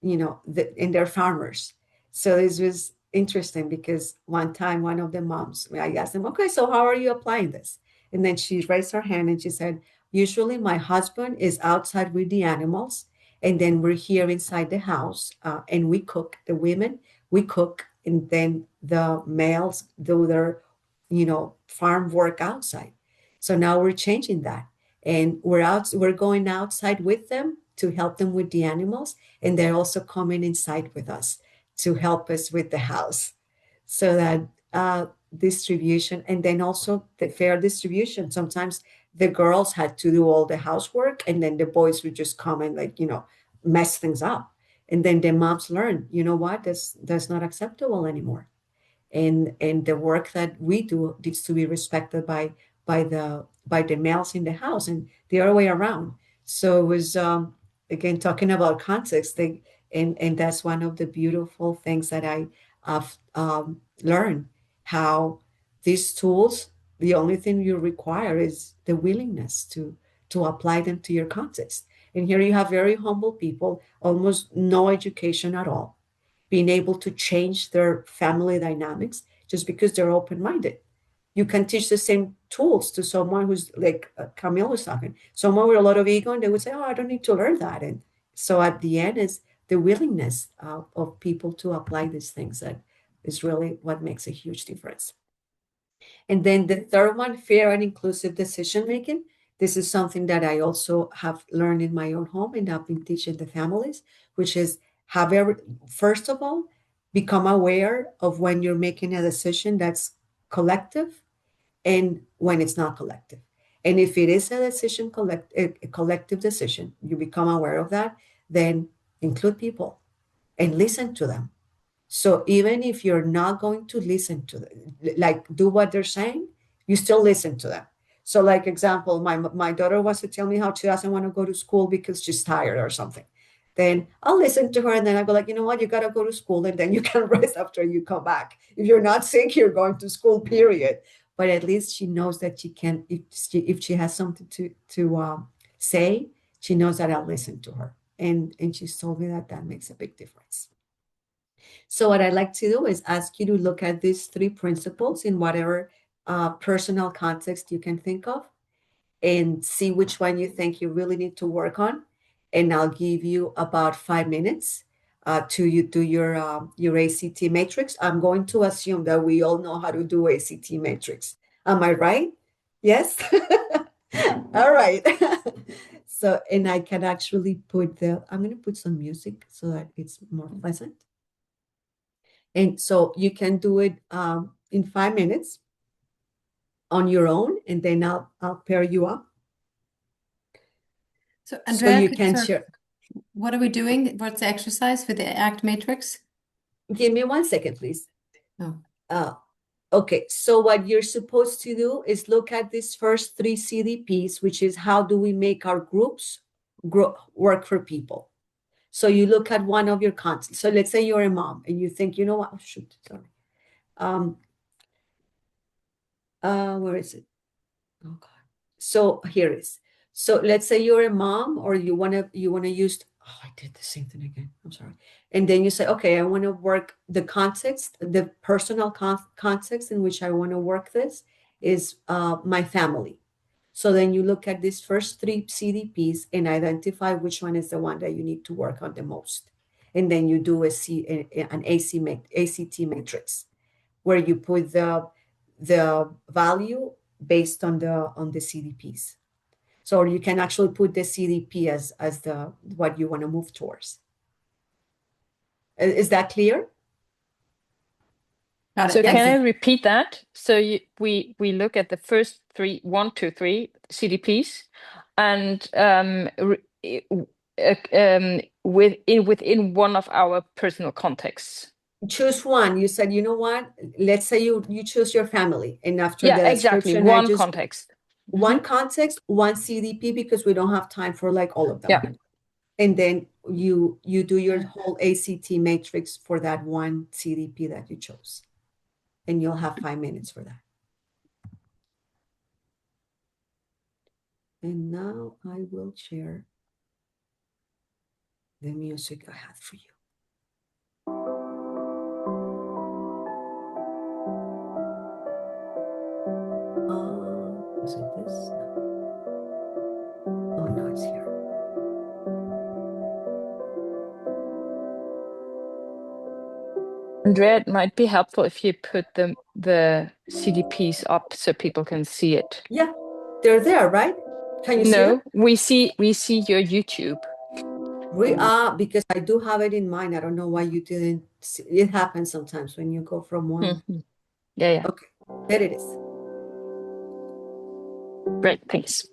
and they're farmers. So this was interesting, because one time one of the moms, I asked them, okay, so how are you applying this? And then she raised her hand and she said, usually my husband is outside with the animals, and then we're here inside the house, and we cook. The women, we cook, and then the males do their, farm work outside. So now we're changing that, and we're going outside with them to help them with the animals, and they're also coming inside with us to help us with the house. So that distribution, and then also the fair distribution. Sometimes the girls had to do all the housework, and then the boys would just come and, like, mess things up. And then the moms learn, what, that's not acceptable anymore. And the work that we do needs to be respected by the males in the house, and the other way around. So it was, again, talking about context, and that's one of the beautiful things that have learned, how these tools, the only thing you require is the willingness to apply them to your context. And here you have very humble people, almost no education at all, being able to change their family dynamics just because they're open-minded. You can teach the same tools to someone who's like Camille was talking, someone with a lot of ego, and they would say, oh, I don't need to learn that. And so at the end is the willingness of people to apply these things that is really what makes a huge difference. And then the third one, fair and inclusive decision making. This is something that I also have learned in my own home, and I've been teaching the families, which is first of all, become aware of when you're making a decision that's collective and when it's not collective. And if it is a decision, a collective decision, you become aware of that, then include people and listen to them. So even if you're not going to listen to them, like do what they're saying, you still listen to them. So like example, my daughter wants to tell me how she doesn't want to go to school because she's tired or something. then I'll listen to her, and then I'll go like, you know what, you got to go to school, and then you can rest after you come back. If you're not sick, you're going to school, period. But at least she knows that she can, if she has something to say, she knows that I'll listen to her. And she's told me that that makes a big difference. So what I like to do is ask you to look at these 3 principles in whatever personal context you can think of, and see which one you think you really need to work on. And I'll give you about 5 minutes to you do your ACT matrix. I'm going to assume that we all know how to do ACT matrix. Am I right? Yes? All right. So, and I can actually I'm going to put some music so that it's more pleasant. And so you can do it in 5 minutes on your own, and then I'll pair you up. So Andrea, so you can share. What are we doing? What's the exercise for the ACT matrix? Give me 1 second, please. Oh. Okay, so what you're supposed to do is look at these first 3 CDPs, which is how do we make our groups work for people. So you look at one of your concepts. So let's say you're a mom and you think, you know what? Oh, shoot, sorry. Where is it? Oh God. So here it is. So let's say you're a mom, or you wanna use. Oh, I did the same thing again. I'm sorry. And then you say, okay, I want to work the context, the personal context in which I want to work this is my family. So then you look at these first 3 CDPs and identify which one is the one that you need to work on the most. And then you do an ACT matrix where you put the value based on the CDPs. So you can actually put the CDP as the what you want to move towards. Is that clear? Got it. So Thank can I you. repeat that? So we look at the first 3, 1, 2, 3 CDPs, and within one of our personal contexts. Choose one. You said, you know what? Let's say you choose your family, and after Yeah, the exactly. description, One context. One context, one CDP, because we don't have time for like all of them. Yeah. And then you do your whole ACT matrix for that one CDP that you chose, and you'll have 5 minutes for that. And now I will share the music I had for you. Was it this? Oh, no, it's here. Andrea, it might be helpful if you put the CDPs up so people can see it. Yeah, they're there, right? Can you see them? No, we see your YouTube. Because I do have it in mind. I don't know why you didn't see. It happens sometimes when you go from one. Yeah. Okay, there it is. Great, thanks.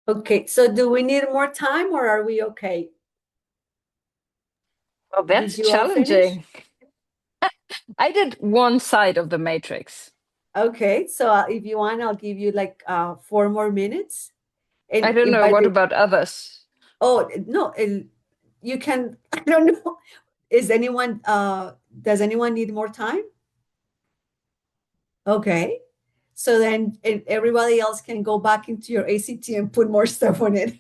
Okay, so do we need more time or are we okay? Well, that's Did you all finish? challenging. I did one side of the matrix. Okay, so if you want, I'll give you like 4 more minutes. I don't know. By What the about others? oh no, you can. I don't know. Is anyone? Does anyone need more time? Okay, so then everybody else can go back into your ACT and put more stuff on it.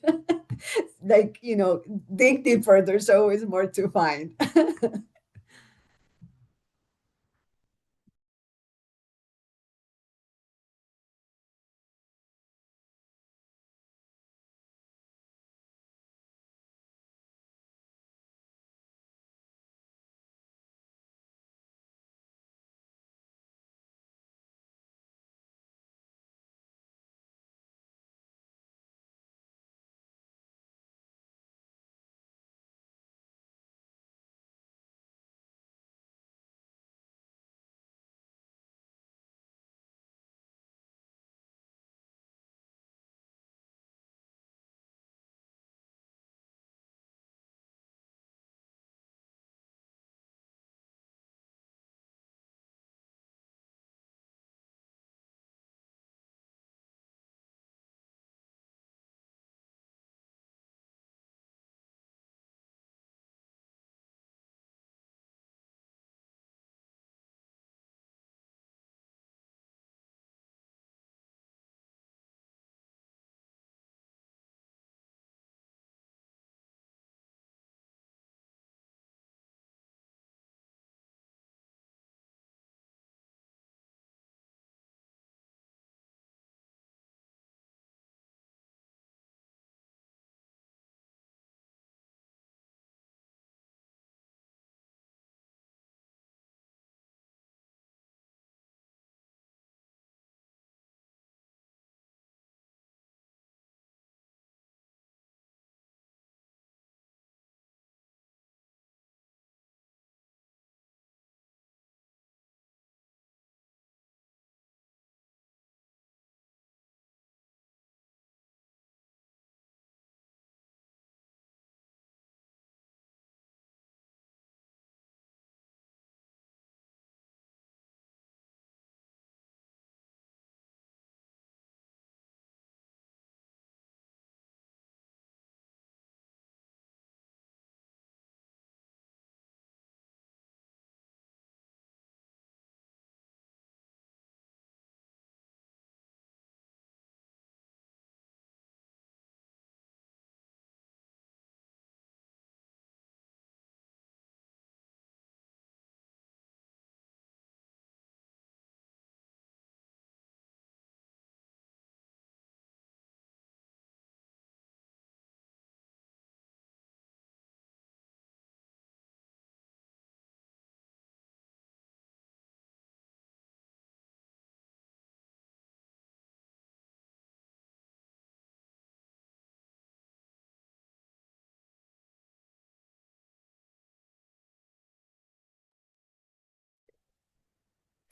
Like dig deeper. There's always more to find.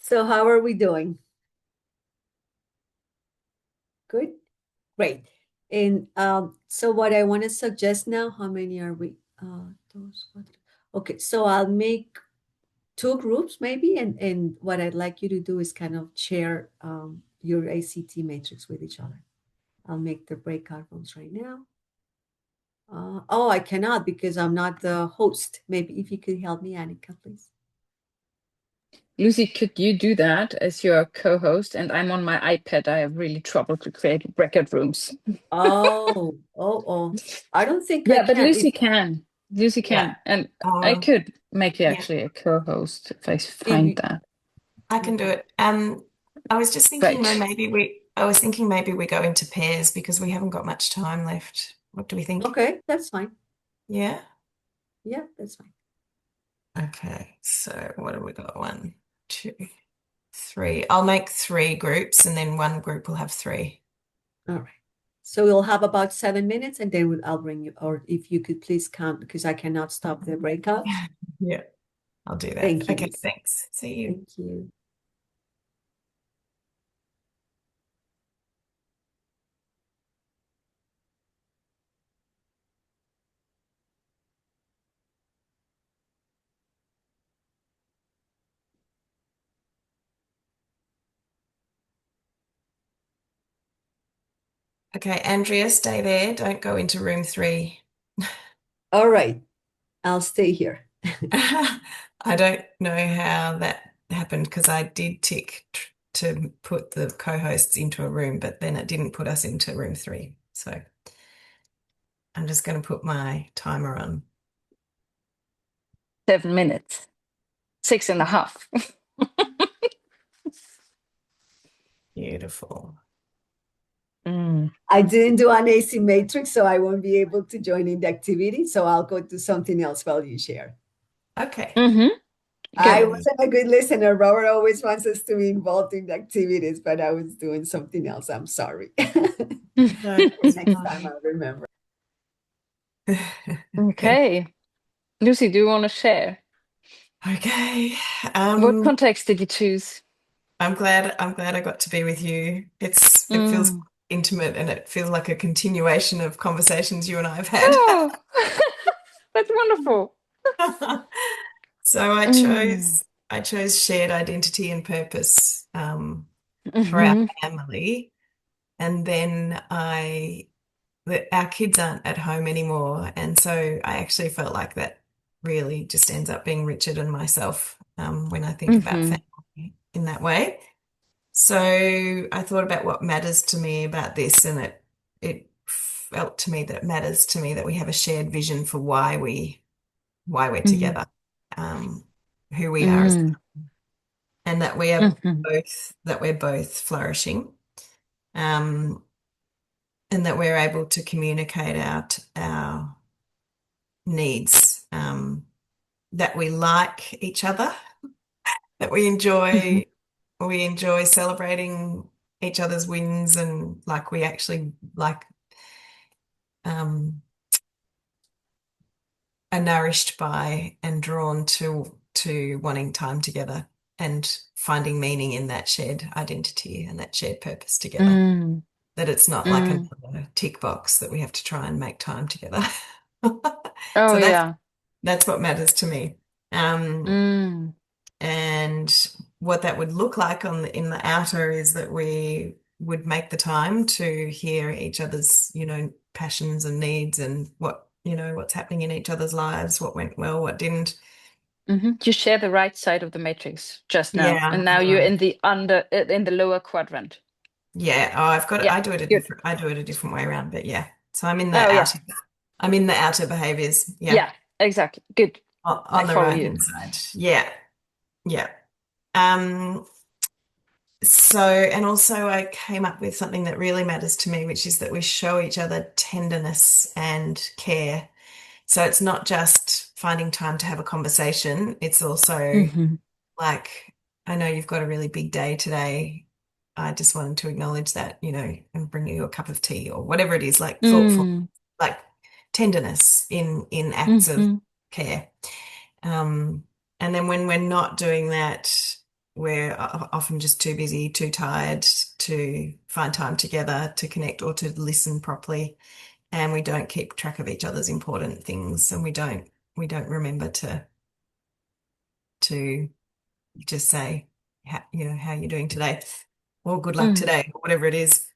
So how are we doing? Good, great. And so what I want to suggest now, how many are we? Okay, so I'll make two groups maybe, and what I'd like you to do is kind of share your ACT matrix with each other. I'll make the breakout rooms right now. Oh, I cannot because I'm not the host. Maybe if you could help me, Annika, please. Lucy, could you do that as your co-host? And I'm on my iPad. I have really trouble to create breakout rooms. Oh. I don't think I Yeah, but can. Lucy can. Lucy can. Yeah. And I could make you Yeah. actually a co-host if I find that. I can do it. I was just thinking though, maybe we go into pairs because we haven't got much time left. What do we think? Okay, that's fine. Yeah. Yeah, that's fine. Okay, so what have we got? 1, 2, 3. I'll make 3 groups and then one group will have 3. All right. So we'll have about 7 minutes and then I'll bring you, or if you could please count because I cannot stop the breakout. Yeah, I'll do that. Thank you. Okay, thanks. See you. Thank you. Okay, Andrea, stay there. Don't go into room 3. All right, I'll stay here. I don't know how that happened because I did tick to put the co-hosts into a room, but then it didn't put us into room 3. So I'm just going to put my timer on. 7 minutes. 6.5. Beautiful. I didn't do an AC matrix, so I won't be able to join in the activity. So I'll go do something else while you share. Okay. I wasn't a good listener. Robert always wants us to be involved in the activities, but I was doing something else. I'm sorry. No, it's Next time fine. I'll remember. Okay. Lucy, do you want to share? Okay. What context did you choose? I'm glad I got to be with you. It feels intimate and it feels like a continuation of conversations you and I have had. Oh, that's wonderful. So I chose shared identity and purpose for our family. And then our kids aren't at home anymore. And so I actually felt like that really just ends up being Richard and myself when I think about family in that way. So I thought about what matters to me about this, and it felt to me that it matters to me that we have a shared vision for why we're together, who we are, and that we're both flourishing, and that we're able to communicate out our needs, that we like each other, that we enjoy celebrating each other's wins, and like we actually are nourished by and drawn to wanting time together and finding meaning in that shared identity and that shared purpose together. That it's not like another tick box that we have to try and make time together. Oh, So yeah. that's what matters to me. And what that would look like in the outer is that we would make the time to hear each other's, passions and needs, and what's happening in each other's lives, what went well, what didn't. You share the right side of the matrix just now, Yeah, and now you're in the lower quadrant. Yeah, I do it a different way around, but yeah. So I'm in the outer. I'm in the outer behaviors. Yeah. Yeah, exactly. Good. On the right hand side. Yeah. Yeah. So, and also I came up with something that really matters to me, which is that we show each other tenderness and care. So it's not just finding time to have a conversation. It's also like, I know you've got a really big day today. I just wanted to acknowledge that, and bring you a cup of tea or whatever it is, like thoughtful, like tenderness in acts of care. And then when we're not doing that, we're often just too busy, too tired to find time together to connect or to listen properly. And we don't keep track of each other's important things, and we don't remember to just say, how you're doing today, or good luck today, or whatever it is.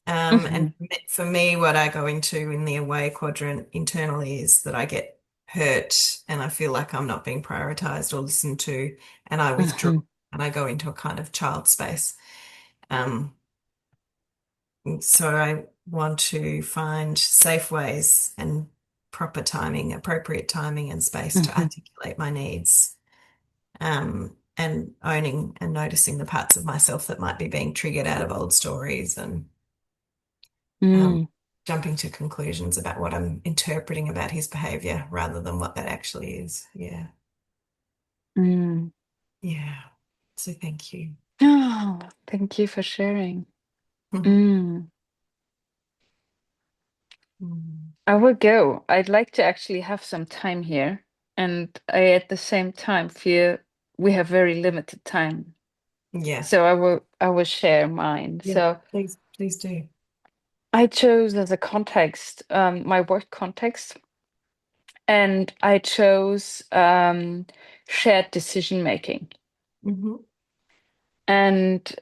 And for me, what I go into in the away quadrant internally is that I get hurt and I feel like I'm not being prioritized or listened to, and I withdraw and I go into a kind of child space. So I want to find safe ways and proper timing, appropriate timing and space to articulate my needs. And owning and noticing the parts of myself that might be being triggered out of old stories, and jumping to conclusions about what I'm interpreting about his behavior rather than what that actually is. Yeah. Yeah. So thank you. Oh, thank you for sharing. I will go. I'd like to actually have some time here, and I at the same time feel we have very limited time. Yeah. So I will share mine. Yeah, So please do. I chose as a context my work context, and I chose shared decision making. And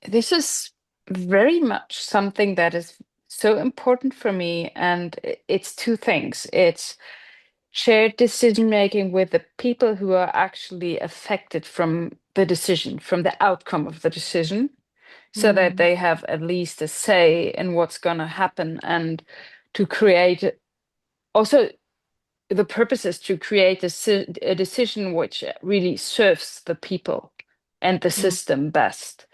this is very much something that is so important for me, and it's two things. It's shared decision making with the people who are actually affected from the decision, from the outcome of the decision, so that they have at least a say in what's going to happen, and to create also the purpose is to create a decision which really serves the people and the system best.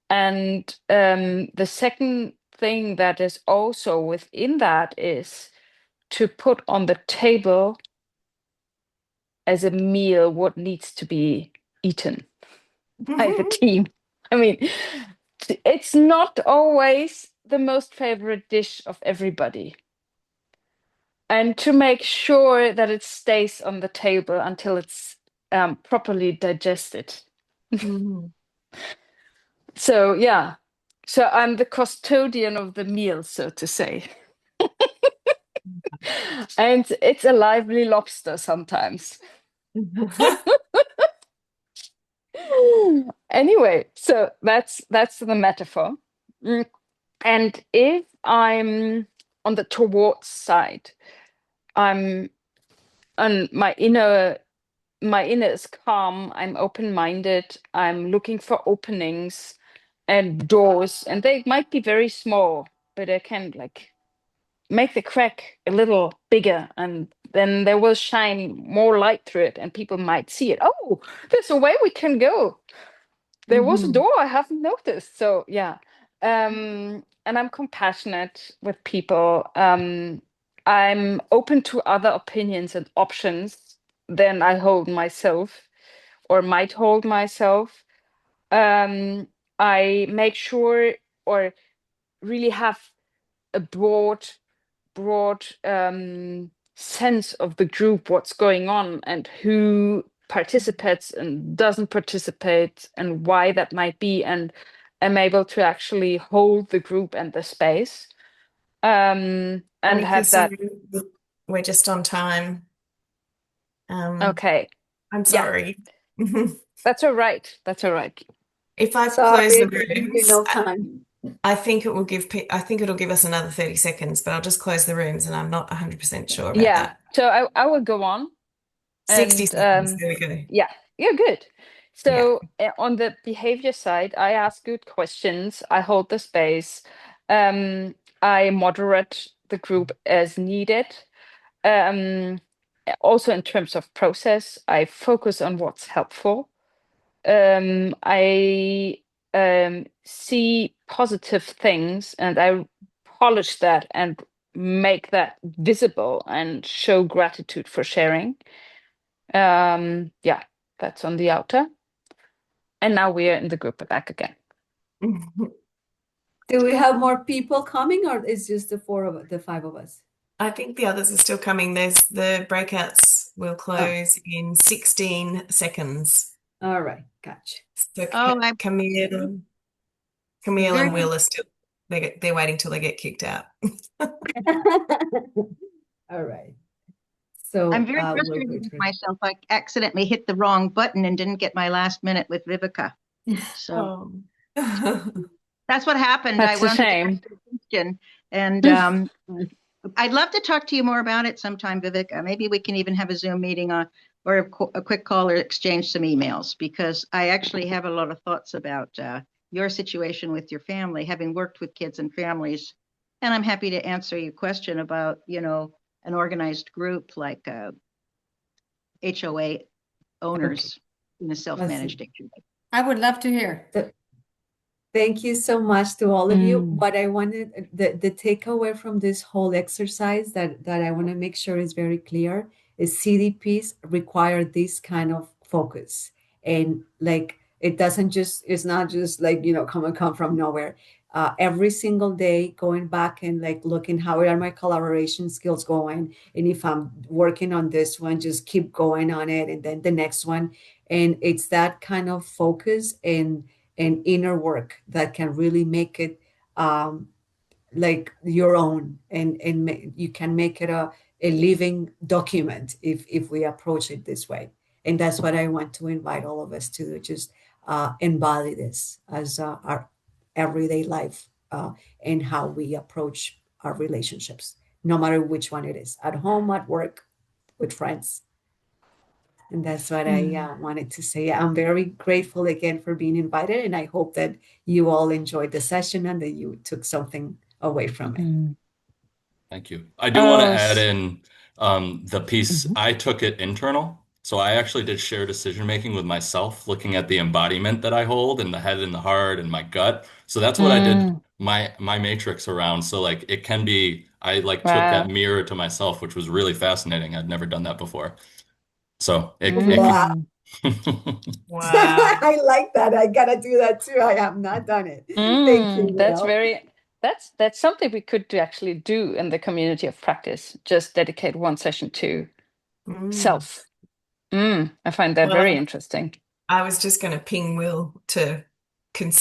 And the second thing that is also within that is to put on the table as a meal what needs to be eaten by the team. I mean, it's not always the most favorite dish of everybody. And to make sure that it stays on the table until it's properly digested. So, yeah. So I'm the custodian of the meal, so to say. And it's a lively lobster sometimes. Anyway, so that's the metaphor. And if I'm on the towards side, I'm on my inner is calm, I'm open-minded, I'm looking for openings and doors, and they might be very small, but I can like make the crack a little bigger, and then there will shine more light through it, and people might see it. Oh, there's a way we can go. There was a door I haven't noticed. So yeah. And I'm compassionate with people. I'm open to other opinions and options than I hold myself or might hold myself. I make sure or really have a broad sense of the group, what's going on, and who participates and doesn't participate, and why that might be, and am able to actually hold the group and the space. And Thank you have so that. much. We're just on time. Okay. I'm sorry. That's all right. That's all right. If I Sorry, close the giving you rooms, no time. I think it'll give us another 30 seconds, but I'll just close the rooms and I'm not 100% sure about Yeah. that. So I will go on. 60 And seconds. There we go. yeah, good. Yeah. So on the behavior side, I ask good questions. I hold the space. I moderate the group as needed. Also in terms of process, I focus on what's helpful. I see positive things and I polish that and make that visible and show gratitude for sharing. Yeah, that's on the outer. And now we are in the group back again. Do we have more people coming, or is just the five of us? I think the others are still coming. The breakouts will close in 16 seconds. All right, gotcha. So I'm Camille very and Will are still they're waiting till they get kicked out. All right. So I'm very frustrated with myself. I accidentally hit the wrong button and didn't get my last minute with Vivica. So that's what happened. That's I a shame. And I'd love to talk to you more about it sometime, Vivica. Maybe we can even have a Zoom meeting or a quick call or exchange some emails, because I actually have a lot of thoughts about your situation with your family, having worked with kids and families. And I'm happy to answer your question about, an organized group like HOA owners in a self-managed HOA. I would love to hear. Thank you so much to all of you. What I wanted, the takeaway from this whole exercise that I want to make sure is very clear is CDPs require this kind of focus. And like, it's not just like, come from nowhere. Every single day going back and like looking, how are my collaboration skills going? And if I'm working on this one, just keep going on it. And then the next one. And it's that kind of focus and inner work that can really make it like your own, and you can make it a living document if we approach it this way. And that's what I want to invite all of us to do, just embody this as our everyday life and how we approach our relationships, no matter which one it is, at home, at work, with friends. And that's what I wanted to say. I'm very grateful again for being invited, and I hope that you all enjoyed the session and that you took something away from it. Thank you. I do want to Oh, add in the piece. mhm. I took it internal. So I actually did share decision making with myself, looking at the embodiment that I hold in the head and the heart and my gut. So that's what I did Mm, my matrix around. So like it can be, I like took that wow. mirror to myself, which was really fascinating. I'd never done that before. So it Wow. Mm, Wow. I like that. I gotta do that too. I have not done it. Thank you, that's Will. very, that's something we could actually do in the community of practice. Just dedicate one session to Mm. self. I find that very Well, interesting. I was just going to ping Will to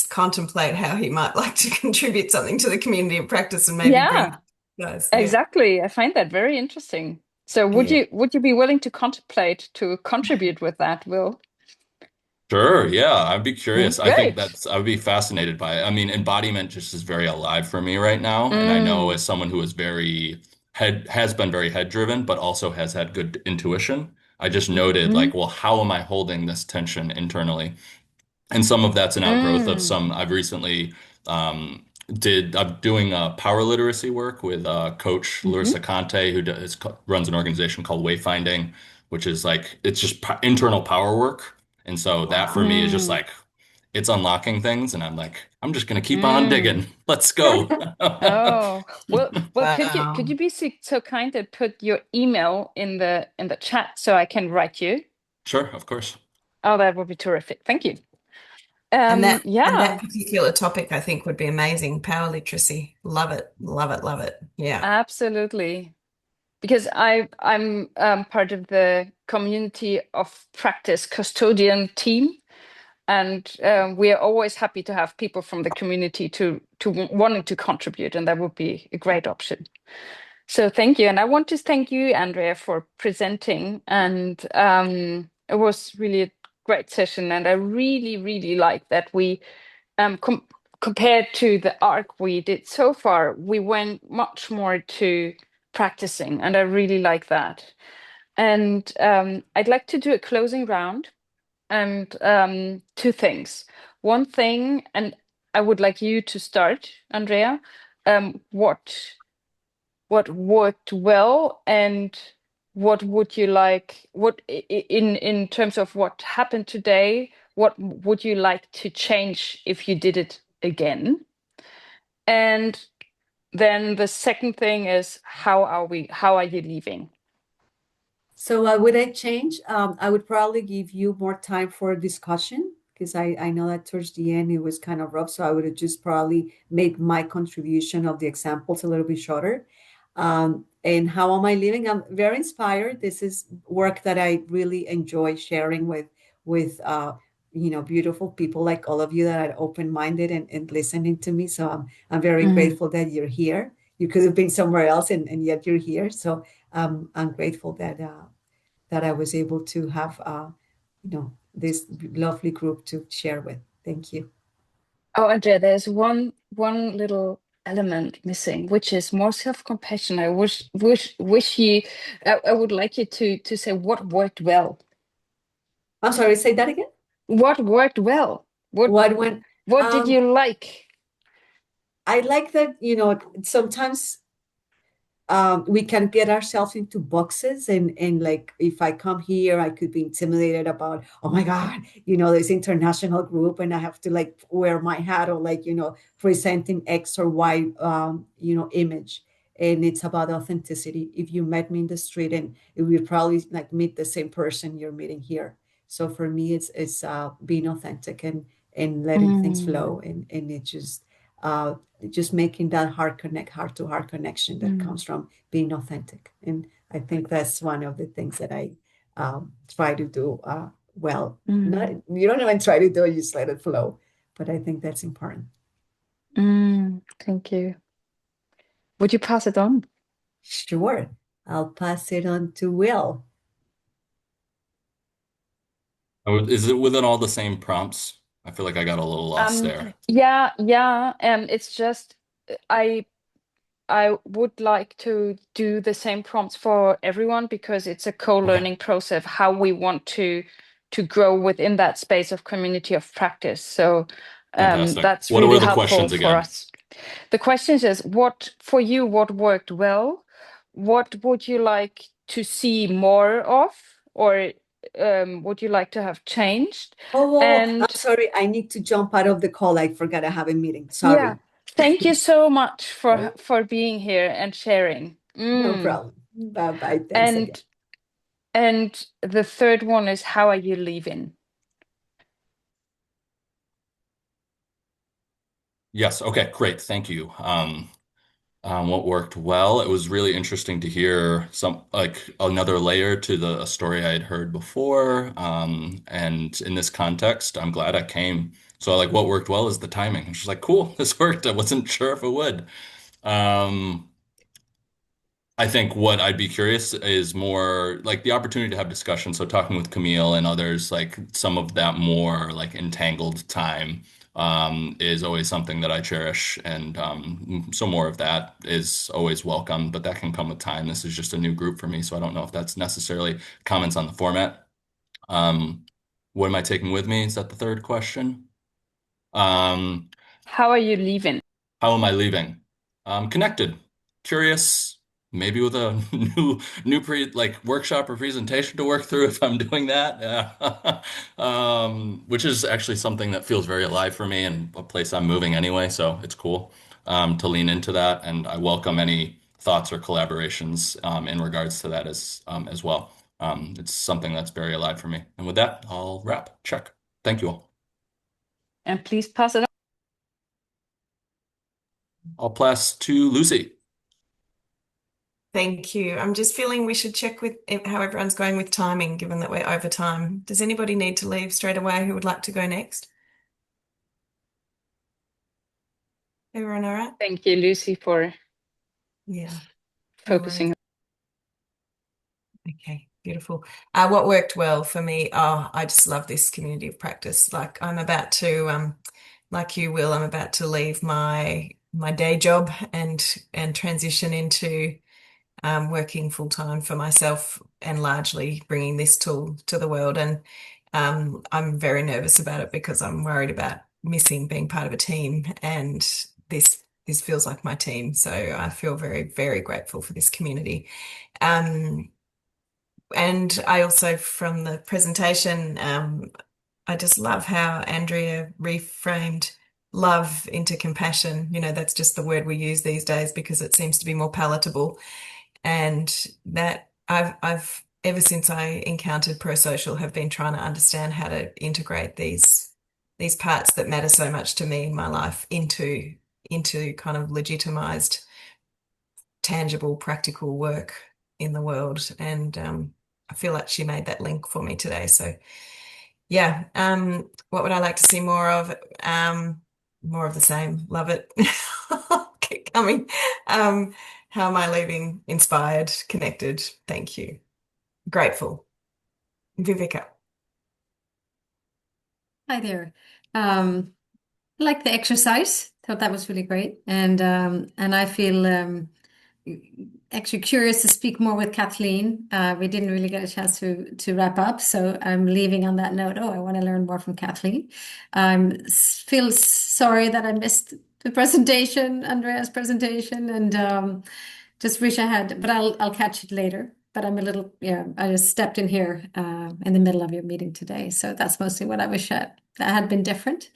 contemplate how he might like to contribute something to the community of practice and maybe bring Yeah, you guys. Yeah. exactly. I find that very interesting. So Yeah. would you be willing to contemplate to contribute with that, Will? Sure, yeah, I'd be curious. I think Great. that's I would be fascinated by it. I mean, embodiment just is very alive for me right now, and I know Mm, as someone who is very head has been very head driven, but also has had good intuition. I just noted mhm, like, well, how am I holding this tension internally? And some of that's an outgrowth of mm, some I've recently I'm doing power literacy work with coach mhm, Larissa Conte, who runs an organization called Wayfinding, which is like it's just internal power work. And so that for Wow. me is just mm, like it's unlocking things, and I'm like, I'm just gonna keep on mm. digging. Let's go. Oh, well, could you Wow. be so kind to put your email in the chat so I can write you? Sure, of course. Oh, that would be terrific. Thank you. And that Yeah, particular topic I think would be amazing. Power literacy. Love it. Love it. Love it. Yeah. absolutely. Because I'm part of the community of practice custodian team, and we are always happy to have people from the community to wanting to contribute, and that would be a great option. So thank you, and I want to thank you, Andrea, for presenting, and it was really a great session, and I really like that we compared to the arc we did so far, we went much more to practicing, and I really like that. And I'd like to do a closing round and two things. One thing, and I would like you to start, Andrea. What worked well, and what would you like? What in terms of what happened today? What would you like to change if you did it again? And then the second thing is how are you leaving? So would I change? I would probably give you more time for discussion because I know that towards the end it was kind of rough. So I would have just probably made my contribution of the examples a little bit shorter. And how am I living? I'm very inspired. This is work that I really enjoy sharing with beautiful people like all of you that are open-minded and listening to me. So I'm very Mm. grateful that you're here. You could have been somewhere else and yet you're here. So I'm grateful that I was able to have this lovely group to share with. Thank you. Oh, Andrea, there's one little element missing, which is more self-compassion. I wish you. I would like you to say what worked well. I'm sorry, say that again. What worked well? What went? What did Um, you like? I like that, sometimes we can get ourselves into boxes and like if I come here I could be intimidated about, oh my god, this international group and I have to like wear my hat or like presenting X or Y image. And it's about authenticity. If you met me in the street and we would probably like meet the same person you're meeting here. So for me it's being authentic and letting things Mm, flow and uh just making that heart to heart connection that mm, comes from being authentic. And I think that's one of the things that I try to do well. Not mm, you don't even try to do it, you just let it flow. But I think that's important. thank you. Would you pass it on? Sure. I'll pass it on to Will. Is it within all the same prompts? I feel like I got a little lost there. Yeah, yeah. It's just I would like to do the same prompts for everyone because it's a co-learning process, how we want to grow within that space of community of practice. So Fantastic. that's What really were the helpful questions for again? us. The questions is what for you, what worked well? What would you like to see more of? Or would you like to have changed? Oh, And I'm sorry. I need to jump out of the call. I forgot I have a meeting. Sorry. yeah, thank you so much for being here and sharing. No problem. Bye-bye. Thanks again. And the third one is how are you leaving? Yes. Okay, great. Thank you. What worked well? It was really interesting to hear some like another layer to a story I had heard before. And in this context, I'm glad I came. So like what worked well is the timing. It's just like, cool, this worked. I wasn't sure if it would. Um, I think what I'd be curious is more like the opportunity to have discussion. So talking with Camille and others, like some of that more like entangled time is always something that I cherish. And so more of that is always welcome, but that can come with time. This is just a new group for me, so I don't know if that's necessarily comments on the format. Um, what am I taking with me? Is that the third question? Um, How are you leaving? how am I leaving? Connected, curious, maybe with a new workshop or presentation to work through if I'm doing that. Which is actually something that feels very alive for me and a place I'm moving anyway, so it's cool to lean into that, and I welcome any thoughts or collaborations in regards to that as well. It's something that's very alive for me. And with that, I'll wrap. Check. Thank you all. And please pass it on. I'll pass to Lucy. Thank you. I'm just feeling we should check with how everyone's going with timing, given that we're over time. Does anybody need to leave straight away who would like to go next? Everyone all right? Thank you, Lucy, for focusing. Okay, beautiful. What worked well for me, I just love this community of practice. Like I'm about to, like you will, I'm about to leave my day job and transition into working full time for myself and largely bringing this tool to the world. And I'm very nervous about it because I'm worried about missing being part of a team. And this feels like my team. So I feel very, very grateful for this community. And I also, from the presentation, I just love how Andrea reframed love into compassion. You know, that's just the word we use these days because it seems to be more palatable. And that I've ever since I encountered Prosocial have been trying to understand how to integrate these parts that matter so much to me in my life into kind of legitimized, tangible, practical work in the world. And I feel like she made that link for me today. So yeah, what would I like to see more of? More of the same. Love it. Keep coming. How am I leaving? Inspired, connected. Thank you. Grateful. Viveka. Hi there. I like the exercise. Thought that was really great, and I feel actually curious to speak more with Kathleen. We didn't really get a chance to wrap up, so I'm leaving on that note. Oh, I want to learn more from Kathleen. Feel sorry that I missed the presentation, Andrea's presentation, and just wish I had. But I'll catch it later. But I'm a little, yeah, I just stepped in here in the middle of your meeting today, so that's mostly what I wish that had been different.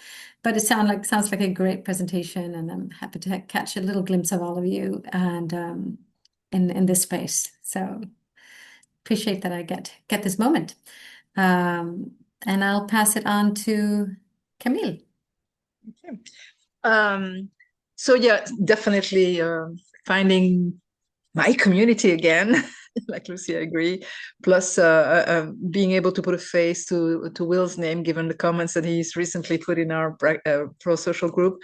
But it sounds like a great presentation, and I'm happy to catch a little glimpse of all of you and in this space. So appreciate that I get this moment, and I'll pass it on to Camille. Okay. So yeah, definitely finding my community again. Like Lucy, I agree. Plus, being able to put a face to Will's name, given the comments that he's recently put in our Prosocial group.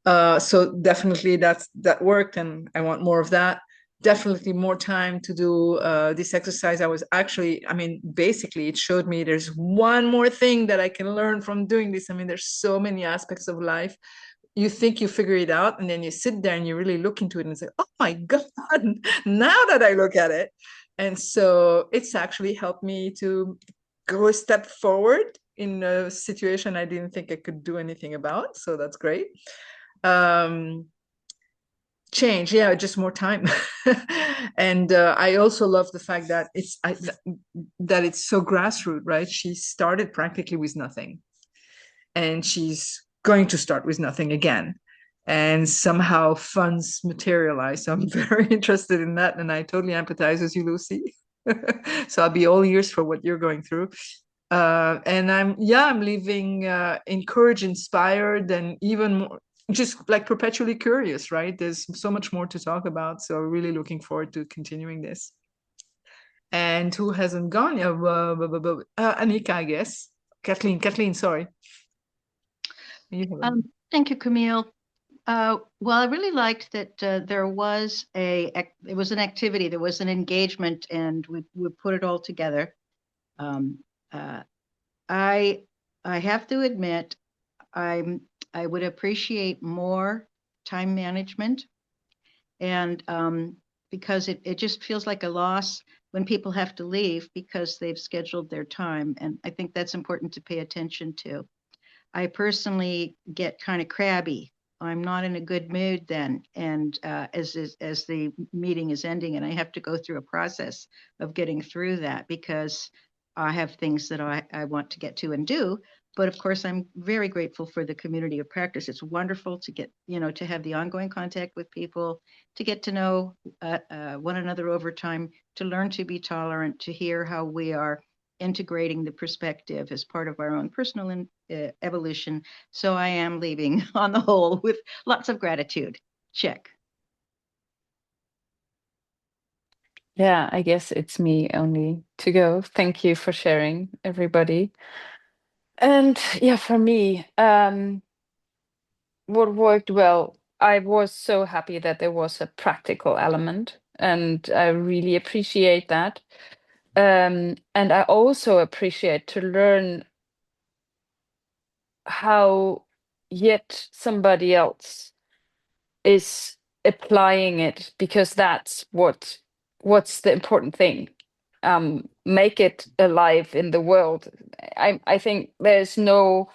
So definitely that worked, and I want more of that. definitely more time to do this exercise. I was actually, I mean, basically it showed me there's one more thing that I can learn from doing this. I mean, there's so many aspects of life. You think you figure it out, and then you sit there and you really look into it and say, oh my God, now that I look at it. And so it's actually helped me to go a step forward in a situation I didn't think I could do anything about. So that's great. Change, yeah, just more time. And I also love the fact that that it's so grassroots, right? She started practically with nothing, and she's going to start with nothing again, and somehow funds materialize. So I'm very interested in that, and I totally empathize with you, Lucy. So I'll be all ears for what you're going through. And I'm leaving encouraged, inspired, and even more just like perpetually curious, right? There's so much more to talk about. So really looking forward to continuing this. And who hasn't gone? Anika, I guess. Kathleen, sorry. Thank you, Camille. Well, I really liked that there was it was an activity, there was an engagement, and we put it all together. I have to admit, I would appreciate more time management, and because it just feels like a loss when people have to leave because they've scheduled their time, and I think that's important to pay attention to. I personally get kind of crabby. I'm not in a good mood then, and as the meeting is ending, and I have to go through a process of getting through that because I have things that I want to get to and do. But of course, I'm very grateful for the community of practice. It's wonderful to get, to have the ongoing contact with people, to get to know one another over time, to learn to be tolerant, to hear how we are integrating the perspective as part of our own personal evolution. So I am leaving on the whole with lots of gratitude. Check. Yeah, I guess it's me only to go. Thank you for sharing, everybody. And yeah, for me, what worked well, I was so happy that there was a practical element, and I really appreciate that. And I also appreciate to learn how yet somebody else is applying it, because that's what's the important thing. Make it alive in the world. I think there's no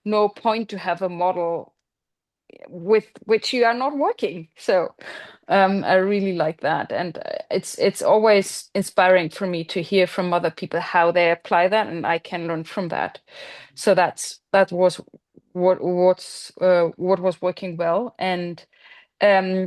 point to have a model with which you are not working. So I really like that, and it's always inspiring for me to hear from other people how they apply that, and I can learn from that. So that was what was working well. And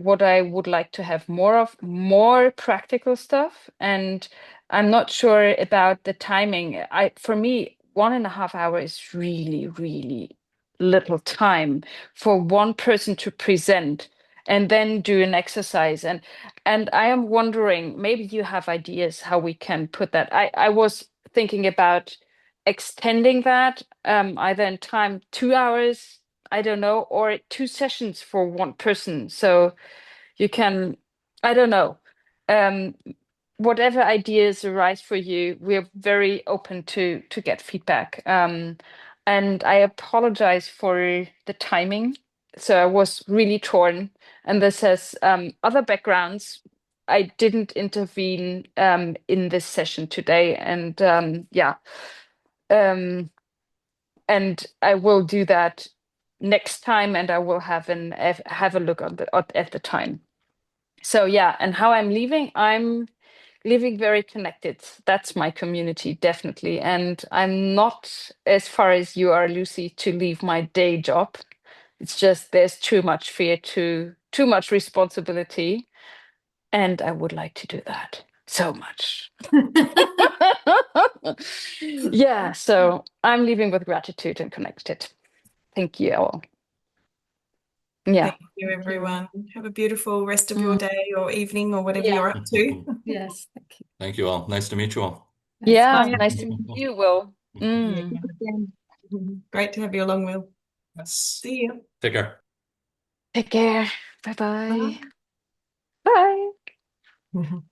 what I would like to have more practical stuff. And I'm not sure about the timing. For me, 1.5 hours is really, really little time for one person to present and then do an exercise. And I am wondering, maybe you have ideas how we can put that. I was thinking about extending that either in time 2 hours, I don't know, or 2 sessions for one person. So you can, I don't know, whatever ideas arise for you, we're very open to get feedback. And I apologize for the timing. So I was really torn. And this has other backgrounds. I didn't intervene in this session today. And and I will do that next time, and I will have a look at the time. So yeah, and how I'm leaving very connected. That's my community, definitely. And I'm not as far as you are, Lucy, to leave my day job. It's just there's too much fear, too much responsibility, and I would like to do that so much. Yeah, so I'm leaving with gratitude and connected. Thank you all. Yeah. Thank you, everyone. Have a beautiful rest of your day or evening or whatever you're up to. Yes, thank you. Thank you all. Nice to meet you all. Yeah, Bye. nice to meet you, Will. Yeah. Great to have you along, Will. Yes. See you. Take care. Take care. Bye-bye. Bye. Mhm.